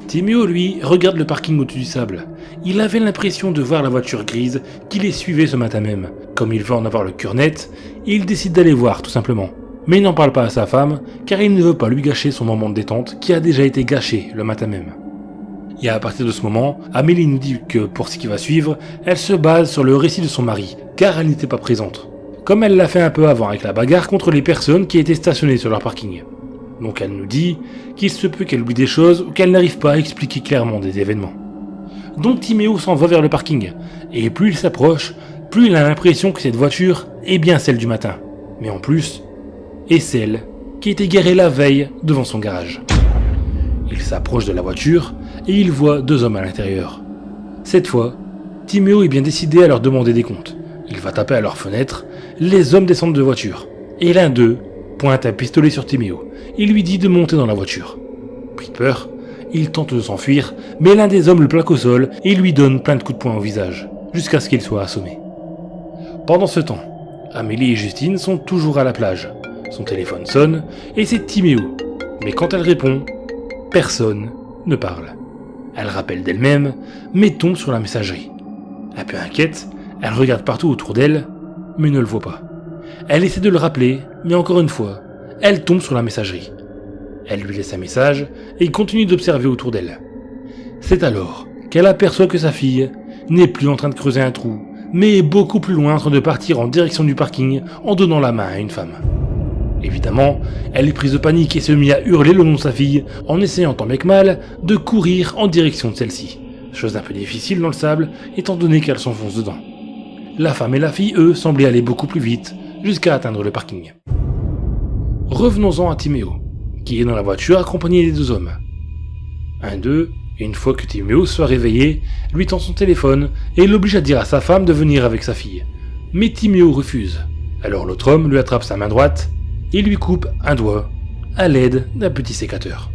Timéo, lui, regarde le parking au-dessus du sable. Il avait l'impression de voir la voiture grise qui les suivait ce matin même. Comme il veut en avoir le cœur net, il décide d'aller voir tout simplement. Mais il n'en parle pas à sa femme, car il ne veut pas lui gâcher son moment de détente qui a déjà été gâché le matin même. Et à partir de ce moment, Amélie nous dit que pour ce qui va suivre, elle se base sur le récit de son mari, car elle n'était pas présente. Comme elle l'a fait un peu avant avec la bagarre contre les personnes qui étaient stationnées sur leur parking. Donc elle nous dit qu'il se peut qu'elle oublie des choses ou qu'elle n'arrive pas à expliquer clairement des événements. Donc Timéo s'en va vers le parking, et plus il s'approche, plus il a l'impression que cette voiture est bien celle du matin. Mais en plus, est celle qui était garée la veille devant son garage. Il s'approche de la voiture et il voit 2 hommes à l'intérieur. Cette fois, Timéo est bien décidé à leur demander des comptes. Il va taper à leur fenêtre, les hommes descendent de voiture, et l'un d'eux pointe un pistolet sur Timéo et lui dit de monter dans la voiture. Pris de peur, il tente de s'enfuir, mais l'un des hommes le plaque au sol et lui donne plein de coups de poing au visage, jusqu'à ce qu'il soit assommé. Pendant ce temps, Amélie et Justine sont toujours à la plage. Son téléphone sonne et c'est Timéo, mais quand elle répond, personne ne parle. Elle rappelle d'elle-même, mais tombe sur la messagerie. Un peu inquiète, elle regarde partout autour d'elle, mais ne le voit pas. Elle essaie de le rappeler, mais encore une fois, elle tombe sur la messagerie. Elle lui laisse un message et continue d'observer autour d'elle. C'est alors qu'elle aperçoit que sa fille n'est plus en train de creuser un trou, mais est beaucoup plus loin en train de partir en direction du parking en donnant la main à une femme. Évidemment, elle est prise de panique et se met à hurler le nom de sa fille en essayant tant bien que mal de courir en direction de celle-ci. Chose un peu difficile dans le sable étant donné qu'elle s'enfonce dedans. La femme et la fille, eux, semblaient aller beaucoup plus vite jusqu'à atteindre le parking. Revenons-en à Timéo, qui est dans la voiture accompagné des 2 hommes. Un d'eux, une fois que Timéo soit réveillé, lui tend son téléphone et l'oblige à dire à sa femme de venir avec sa fille. Mais Timéo refuse. Alors l'autre homme lui attrape sa main droite et lui coupe un doigt à l'aide d'un petit sécateur.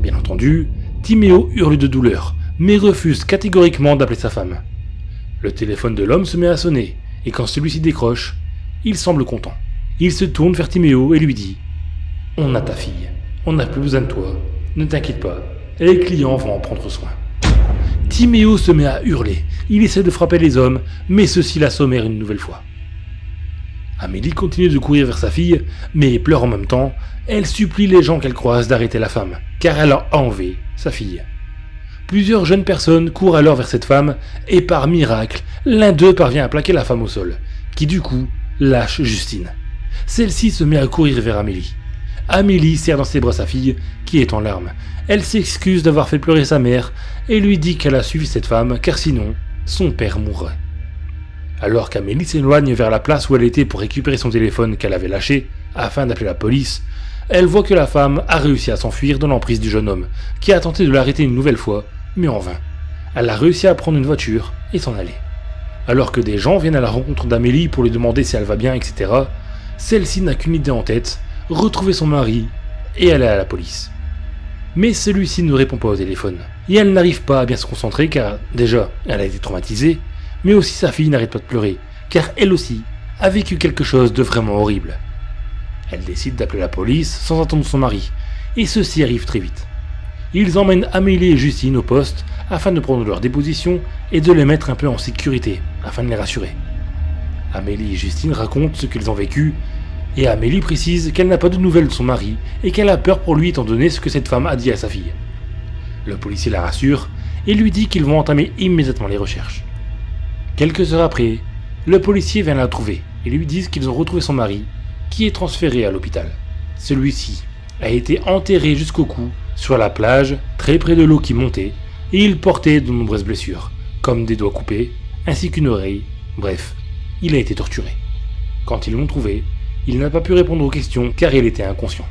Bien entendu, Timéo hurle de douleur, mais refuse catégoriquement d'appeler sa femme. Le téléphone de l'homme se met à sonner, et quand celui-ci décroche, il semble content. Il se tourne vers Timéo et lui dit « On a ta fille, on n'a plus besoin de toi, ne t'inquiète pas, les clients vont en prendre soin. » Timéo se met à hurler, il essaie de frapper les hommes, mais ceux-ci l'assommèrent une nouvelle fois. Amélie continue de courir vers sa fille, mais pleure en même temps, elle supplie les gens qu'elle croise d'arrêter la femme, car elle a enlevé sa fille. Plusieurs jeunes personnes courent alors vers cette femme, et par miracle, l'un d'eux parvient à plaquer la femme au sol, qui du coup lâche Justine. Celle-ci se met à courir vers Amélie. Amélie serre dans ses bras sa fille, qui est en larmes. Elle s'excuse d'avoir fait pleurer sa mère, et lui dit qu'elle a suivi cette femme, car sinon, son père mourrait. Alors qu'Amélie s'éloigne vers la place où elle était pour récupérer son téléphone qu'elle avait lâché, afin d'appeler la police, elle voit que la femme a réussi à s'enfuir dans l'emprise du jeune homme, qui a tenté de l'arrêter une nouvelle fois, mais en vain. Elle a réussi à prendre une voiture et s'en aller. Alors que des gens viennent à la rencontre d'Amélie pour lui demander si elle va bien, etc., celle-ci n'a qu'une idée en tête, retrouver son mari et aller à la police. Mais celui-ci ne répond pas au téléphone, et elle n'arrive pas à bien se concentrer car, déjà, elle a été traumatisée, mais aussi sa fille n'arrête pas de pleurer, car elle aussi a vécu quelque chose de vraiment horrible. Elle décide d'appeler la police sans attendre son mari, et ceci arrive très vite. Ils emmènent Amélie et Justine au poste afin de prendre leur déposition et de les mettre un peu en sécurité, afin de les rassurer. Amélie et Justine racontent ce qu'ils ont vécu, et Amélie précise qu'elle n'a pas de nouvelles de son mari et qu'elle a peur pour lui étant donné ce que cette femme a dit à sa fille. Le policier la rassure et lui dit qu'ils vont entamer immédiatement les recherches. Quelques heures après, le policier vient la trouver et lui dit qu'ils ont retrouvé son mari, qui est transféré à l'hôpital. Celui-ci a été enterré jusqu'au cou sur la plage, très près de l'eau qui montait, et il portait de nombreuses blessures, comme des doigts coupés, ainsi qu'une oreille. Bref, il a été torturé. Quand ils l'ont trouvé, il n'a pas pu répondre aux questions car il était inconscient.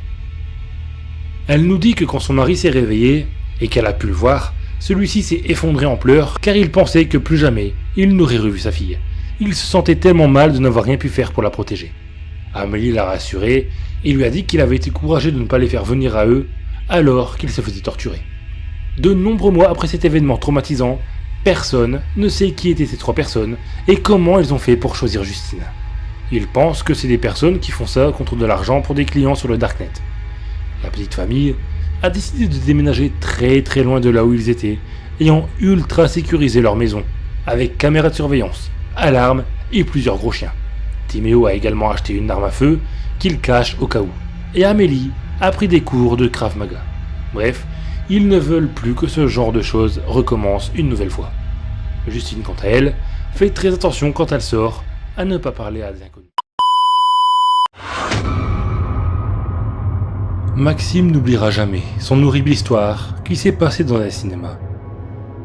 Elle nous dit que quand son mari s'est réveillé et qu'elle a pu le voir, celui-ci s'est effondré en pleurs car il pensait que plus jamais il n'aurait revu sa fille. Il se sentait tellement mal de n'avoir rien pu faire pour la protéger. Amélie l'a rassuré et lui a dit qu'il avait été courageux de ne pas les faire venir à eux alors qu'ils se faisaient torturer. De nombreux mois après cet événement traumatisant, personne ne sait qui étaient ces 3 personnes et comment elles ont fait pour choisir Justine. Ils pensent que c'est des personnes qui font ça contre de l'argent pour des clients sur le Darknet. La petite famille a décidé de déménager très très loin de là où ils étaient, ayant ultra sécurisé leur maison, avec caméras de surveillance, alarmes et plusieurs gros chiens. Timéo a également acheté une arme à feu qu'il cache au cas où, et Amélie a pris des cours de Krav Maga. Bref, ils ne veulent plus que ce genre de choses recommence une nouvelle fois. Justine, quant à elle, fait très attention quand elle sort à ne pas parler à des inconnus. Maxime n'oubliera jamais son horrible histoire qui s'est passée dans un cinéma.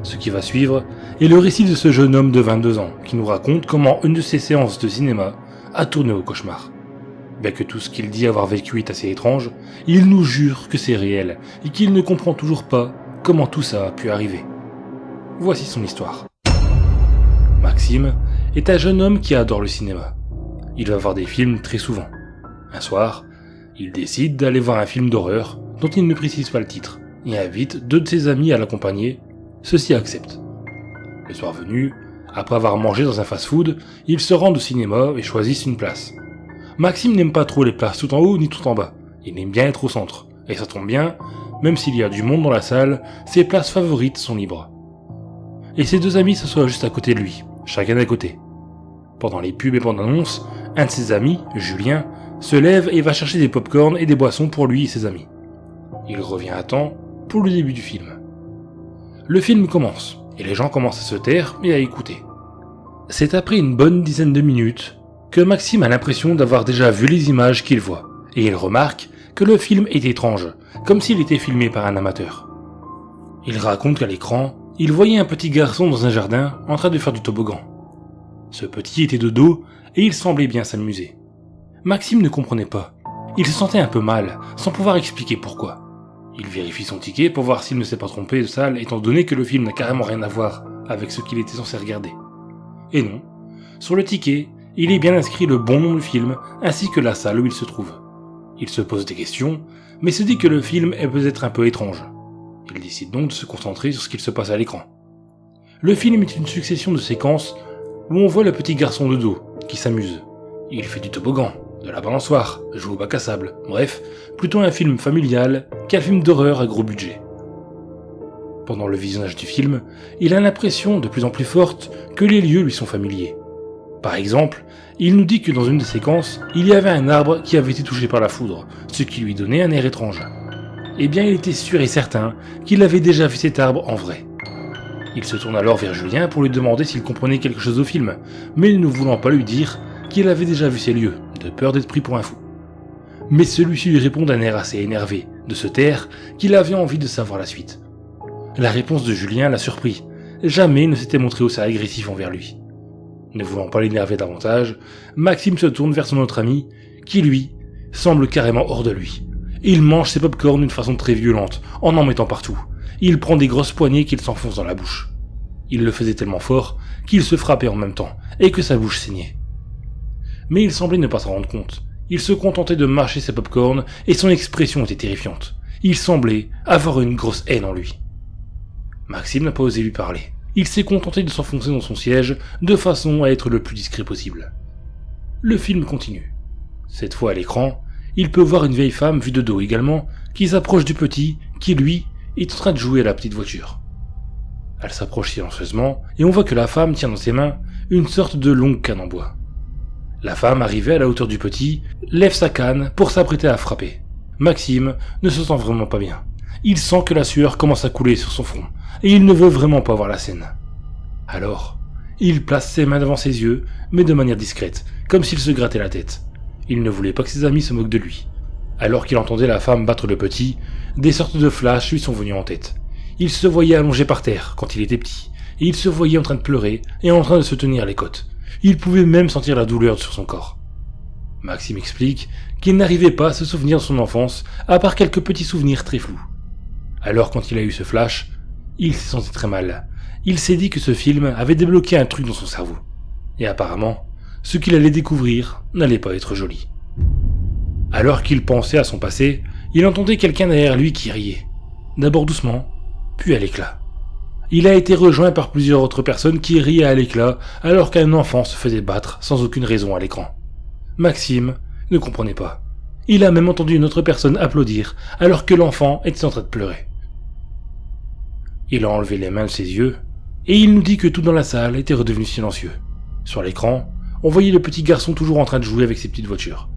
Ce qui va suivre est le récit de ce jeune homme de 22 ans qui nous raconte comment une de ses séances de cinéma a tourné au cauchemar. Bien que tout ce qu'il dit avoir vécu est assez étrange, il nous jure que c'est réel et qu'il ne comprend toujours pas comment tout ça a pu arriver. Voici son histoire. Maxime est un jeune homme qui adore le cinéma. Il va voir des films très souvent. Un soir, il décide d'aller voir un film d'horreur dont il ne précise pas le titre et invite 2 de ses amis à l'accompagner. Ceux-ci acceptent. Le soir venu, après avoir mangé dans un fast-food, ils se rendent au cinéma et choisissent une place. Maxime n'aime pas trop les places tout en haut ni tout en bas. Il aime bien être au centre. Et ça tombe bien, même s'il y a du monde dans la salle, ses places favorites sont libres. Et ses 2 amis s'assoient juste à côté de lui, chacun d'un côté. Pendant les pubs et pendant l'annonce, un de ses amis, Julien, se lève et va chercher des pop-corn et des boissons pour lui et ses amis. Il revient à temps pour le début du film. Le film commence, et les gens commencent à se taire et à écouter. C'est après une bonne dizaine de minutes que Maxime a l'impression d'avoir déjà vu les images qu'il voit, et il remarque que le film est étrange, comme s'il était filmé par un amateur. Il raconte qu'à l'écran, il voyait un petit garçon dans un jardin en train de faire du toboggan. Ce petit était de dos et il semblait bien s'amuser. Maxime ne comprenait pas. Il se sentait un peu mal, sans pouvoir expliquer pourquoi. Il vérifie son ticket pour voir s'il ne s'est pas trompé de salle, étant donné que le film n'a carrément rien à voir avec ce qu'il était censé regarder. Et non, sur le ticket, il est bien inscrit le bon nom du film, ainsi que la salle où il se trouve. Il se pose des questions, mais se dit que le film est peut-être un peu étrange. Il décide donc de se concentrer sur ce qu'il se passe à l'écran. Le film est une succession de séquences où on voit le petit garçon de dos, qui s'amuse. Il fait du toboggan, de la balançoire, joue au bac à sable, bref, plutôt un film familial qu'un film d'horreur à gros budget. Pendant le visionnage du film, il a l'impression de plus en plus forte que les lieux lui sont familiers. Par exemple, il nous dit que dans une des séquences, il y avait un arbre qui avait été touché par la foudre, ce qui lui donnait un air étrange. Eh bien, il était sûr et certain qu'il avait déjà vu cet arbre en vrai. Il se tourne alors vers Julien pour lui demander s'il comprenait quelque chose au film, mais ne voulant pas lui dire qu'il avait déjà vu ces lieux, de peur d'être pris pour un fou. Mais celui-ci lui répond d'un air assez énervé, de se taire, qu'il avait envie de savoir la suite. La réponse de Julien l'a surpris. Jamais il ne s'était montré aussi agressif envers lui. Ne voulant pas l'énerver davantage, Maxime se tourne vers son autre ami, qui lui, semble carrément hors de lui. Il mange ses pop-corn d'une façon très violente, en mettant partout. Il prend des grosses poignées qu'il s'enfonce dans la bouche. Il le faisait tellement fort qu'il se frappait en même temps, et que sa bouche saignait. Mais il semblait ne pas s'en rendre compte. Il se contentait de mâcher ses pop-corn, et son expression était terrifiante. Il semblait avoir une grosse haine en lui. Maxime n'a pas osé lui parler. Il s'est contenté de s'enfoncer dans son siège, de façon à être le plus discret possible. Le film continue. Cette fois à l'écran, il peut voir une vieille femme vue de dos également, qui s'approche du petit, qui lui, est en train de jouer à la petite voiture. Elle s'approche silencieusement, et on voit que la femme tient dans ses mains une sorte de longue canne en bois. La femme, arrivée à la hauteur du petit, lève sa canne pour s'apprêter à frapper. Maxime ne se sent vraiment pas bien. Il sent que la sueur commence à couler sur son front, et il ne veut vraiment pas voir la scène. Alors, il place ses mains devant ses yeux, mais de manière discrète, comme s'il se grattait la tête. Il ne voulait pas que ses amis se moquent de lui. Alors qu'il entendait la femme battre le petit, des sortes de flashs lui sont venus en tête. Il se voyait allongé par terre quand il était petit, et il se voyait en train de pleurer et en train de se tenir les côtes. Il pouvait même sentir la douleur sur son corps. Maxime explique qu'il n'arrivait pas à se souvenir de son enfance, à part quelques petits souvenirs très flous. Alors quand il a eu ce flash, il s'est senti très mal. Il s'est dit que ce film avait débloqué un truc dans son cerveau. Et apparemment, ce qu'il allait découvrir n'allait pas être joli. Alors qu'il pensait à son passé, il entendait quelqu'un derrière lui qui riait. D'abord doucement, puis à l'éclat. Il a été rejoint par plusieurs autres personnes qui riaient à l'éclat alors qu'un enfant se faisait battre sans aucune raison à l'écran. Maxime ne comprenait pas. Il a même entendu une autre personne applaudir alors que l'enfant était en train de pleurer. Il a enlevé les mains de ses yeux et il nous dit que tout dans la salle était redevenu silencieux. Sur l'écran, on voyait le petit garçon toujours en train de jouer avec ses petites voitures.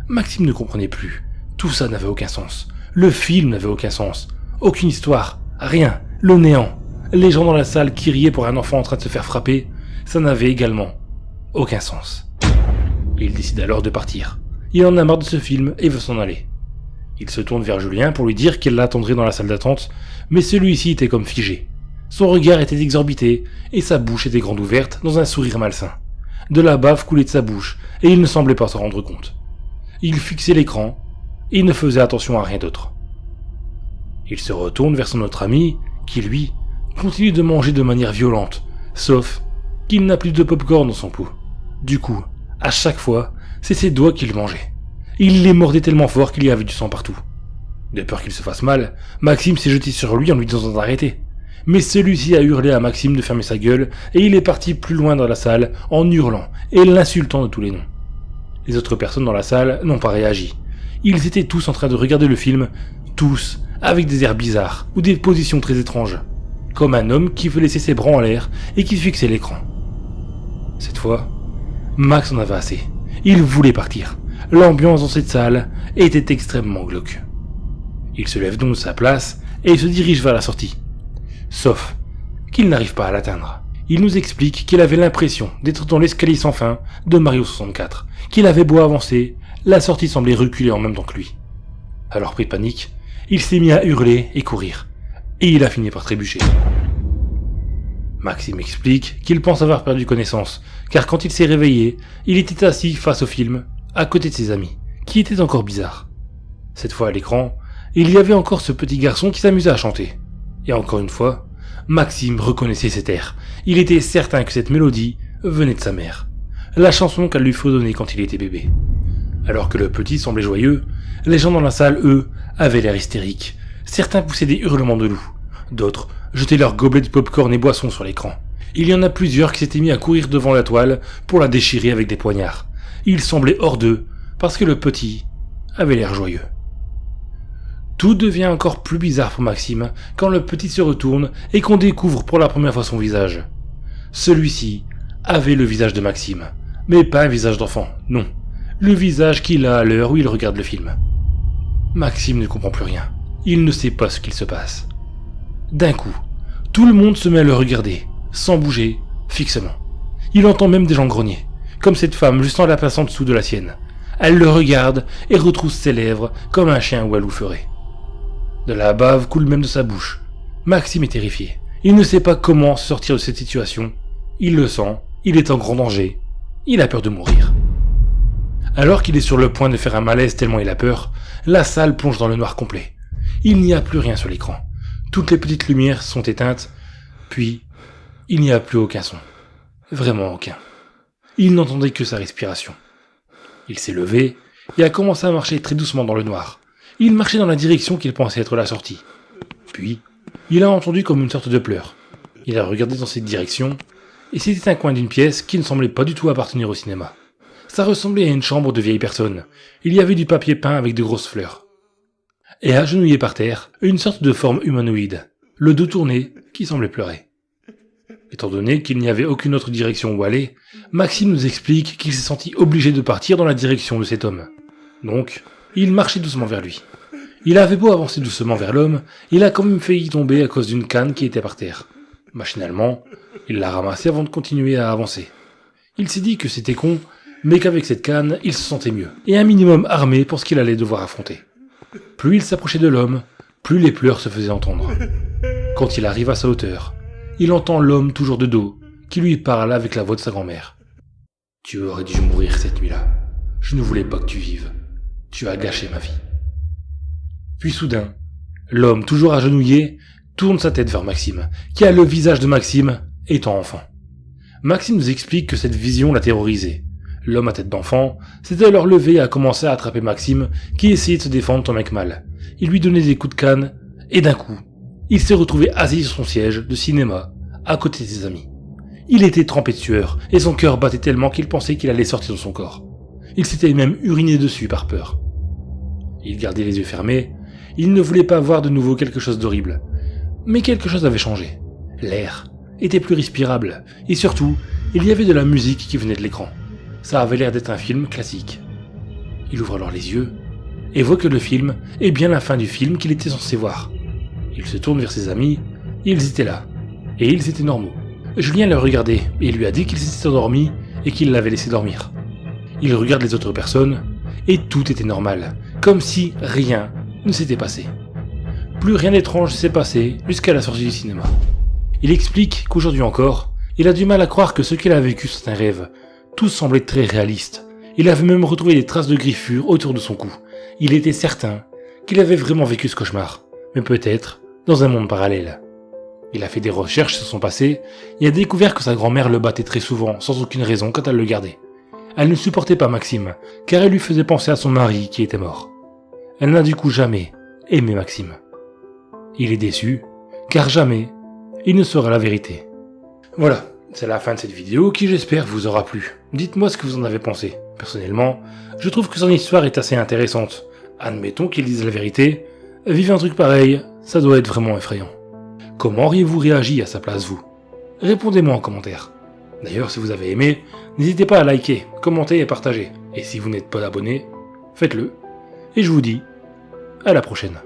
Maxime ne comprenait plus. Tout ça n'avait aucun sens. Le film n'avait aucun sens. Aucune histoire. Rien. Le néant. Les gens dans la salle qui riaient pour un enfant en train de se faire frapper, ça n'avait également aucun sens. Il décide alors de partir. Il en a marre de ce film et veut s'en aller. Il se tourne vers Julien pour lui dire qu'il l'attendrait dans la salle d'attente, mais celui-ci était comme figé. Son regard était exorbité et sa bouche était grande ouverte dans un sourire malsain. De la bave coulait de sa bouche et il ne semblait pas s'en rendre compte. Il fixait l'écran et ne faisait attention à rien d'autre. Il se retourne vers son autre ami, qui lui, continue de manger de manière violente, sauf qu'il n'a plus de popcorn dans son pot. Du coup, à chaque fois, c'est ses doigts qu'il mangeait. Il les mordait tellement fort qu'il y avait du sang partout. De peur qu'il se fasse mal, Maxime s'est jeté sur lui en lui disant d'arrêter. Mais celui-ci a hurlé à Maxime de fermer sa gueule et il est parti plus loin dans la salle en hurlant et l'insultant de tous les noms. Les autres personnes dans la salle n'ont pas réagi. Ils étaient tous en train de regarder le film, tous avec des airs bizarres ou des positions très étranges, comme un homme qui veut laisser ses bras en l'air et qui fixait l'écran. Cette fois, Max en avait assez. Il voulait partir. L'ambiance dans cette salle était extrêmement glauque. Il se lève donc de sa place et se dirige vers la sortie. Sauf qu'il n'arrive pas à l'atteindre. Il nous explique qu'il avait l'impression d'être dans l'escalier sans fin de Mario 64, qu'il avait beau avancer, la sortie semblait reculer en même temps que lui. Alors pris de panique, il s'est mis à hurler et courir, et il a fini par trébucher. Maxime explique qu'il pense avoir perdu connaissance, car quand il s'est réveillé, il était assis face au film, à côté de ses amis, qui étaient encore bizarres. Cette fois à l'écran, il y avait encore ce petit garçon qui s'amusait à chanter. Et encore une fois, Maxime reconnaissait cet air. Il était certain que cette mélodie venait de sa mère. La chanson qu'elle lui fredonnait quand il était bébé. Alors que le petit semblait joyeux, les gens dans la salle, eux, avaient l'air hystériques. Certains poussaient des hurlements de loup. D'autres jetaient leurs gobelets de popcorn et boissons sur l'écran. Il y en a plusieurs qui s'étaient mis à courir devant la toile pour la déchirer avec des poignards. Ils semblaient hors d'eux, parce que le petit avait l'air joyeux. Tout devient encore plus bizarre pour Maxime quand le petit se retourne et qu'on découvre pour la première fois son visage. Celui-ci avait le visage de Maxime, mais pas un visage d'enfant, non. Le visage qu'il a à l'heure où il regarde le film. Maxime ne comprend plus rien. Il ne sait pas ce qu'il se passe. D'un coup, tout le monde se met à le regarder, sans bouger, fixement. Il entend même des gens grogner, comme cette femme juste en la place en dessous de la sienne. Elle le regarde et retrousse ses lèvres comme un chien ou un loup ferait. De la bave coule même de sa bouche. Maxime est terrifié. Il ne sait pas comment sortir de cette situation. Il le sent, il est en grand danger. Il a peur de mourir. Alors qu'il est sur le point de faire un malaise tellement il a peur, la salle plonge dans le noir complet. Il n'y a plus rien sur l'écran. Toutes les petites lumières sont éteintes, puis il n'y a plus aucun son. Vraiment aucun. Il n'entendait que sa respiration. Il s'est levé et a commencé à marcher très doucement dans le noir. Il marchait dans la direction qu'il pensait être la sortie. Puis, il a entendu comme une sorte de pleurs. Il a regardé dans cette direction, et c'était un coin d'une pièce qui ne semblait pas du tout appartenir au cinéma. Ça ressemblait à une chambre de vieille personne. Il y avait du papier peint avec de grosses fleurs. Et agenouillé par terre, une sorte de forme humanoïde, le dos tourné, qui semblait pleurer. Étant donné qu'il n'y avait aucune autre direction où aller, Maxime nous explique qu'il s'est senti obligé de partir dans la direction de cet homme. Donc, il marchait doucement vers lui. Il avait beau avancer doucement vers l'homme, il a quand même failli tomber à cause d'une canne qui était par terre. Machinalement, il l'a ramassée avant de continuer à avancer. Il s'est dit que c'était con, mais qu'avec cette canne, il se sentait mieux, et un minimum armé pour ce qu'il allait devoir affronter. Plus il s'approchait de l'homme, plus les pleurs se faisaient entendre. Quand il arrive à sa hauteur, il entend l'homme toujours de dos, qui lui parle avec la voix de sa grand-mère. « Tu aurais dû mourir cette nuit-là. Je ne voulais pas que tu vives. Tu as gâché ma vie. » Puis soudain, l'homme, toujours agenouillé, tourne sa tête vers Maxime, qui a le visage de Maxime étant enfant. Maxime nous explique que cette vision l'a terrorisé. L'homme à tête d'enfant s'était alors levé et a commencé à attraper Maxime, qui essayait de se défendre tant bien que mal. Il lui donnait des coups de canne, et d'un coup, il s'est retrouvé assis sur son siège de cinéma, à côté de ses amis. Il était trempé de sueur, et son cœur battait tellement qu'il pensait qu'il allait sortir de son corps. Il s'était même uriné dessus par peur. Il gardait les yeux fermés, il ne voulait pas voir de nouveau quelque chose d'horrible. Mais quelque chose avait changé. L'air était plus respirable, et surtout, il y avait de la musique qui venait de l'écran. Ça avait l'air d'être un film classique. Il ouvre alors les yeux, et voit que le film est bien la fin du film qu'il était censé voir. Il se tourne vers ses amis, ils étaient là, et ils étaient normaux. Julien le regardait, et lui a dit qu'ils s'étaient endormis, et qu'il l'avait laissé dormir. Il regarde les autres personnes, et tout était normal, comme si rien ne s'était passé. Plus rien d'étrange s'est passé jusqu'à la sortie du cinéma. Il explique qu'aujourd'hui encore, il a du mal à croire que ce qu'il a vécu c'est un rêve. Tout semblait très réaliste. Il avait même retrouvé des traces de griffures autour de son cou. Il était certain qu'il avait vraiment vécu ce cauchemar, mais peut-être dans un monde parallèle. Il a fait des recherches sur son passé et a découvert que sa grand-mère le battait très souvent, sans aucune raison quand elle le gardait. Elle ne supportait pas Maxime, car elle lui faisait penser à son mari qui était mort. Elle n'a du coup jamais aimé Maxime. Il est déçu, car jamais il ne saura la vérité. Voilà, c'est la fin de cette vidéo qui j'espère vous aura plu. Dites-moi ce que vous en avez pensé. Personnellement, je trouve que son histoire est assez intéressante. Admettons qu'il dise la vérité, vivre un truc pareil, ça doit être vraiment effrayant. Comment auriez-vous réagi à sa place vous? Répondez-moi en commentaire. D'ailleurs, si vous avez aimé, n'hésitez pas à liker, commenter et partager. Et si vous n'êtes pas abonné, faites-le. Et je vous dis à la prochaine.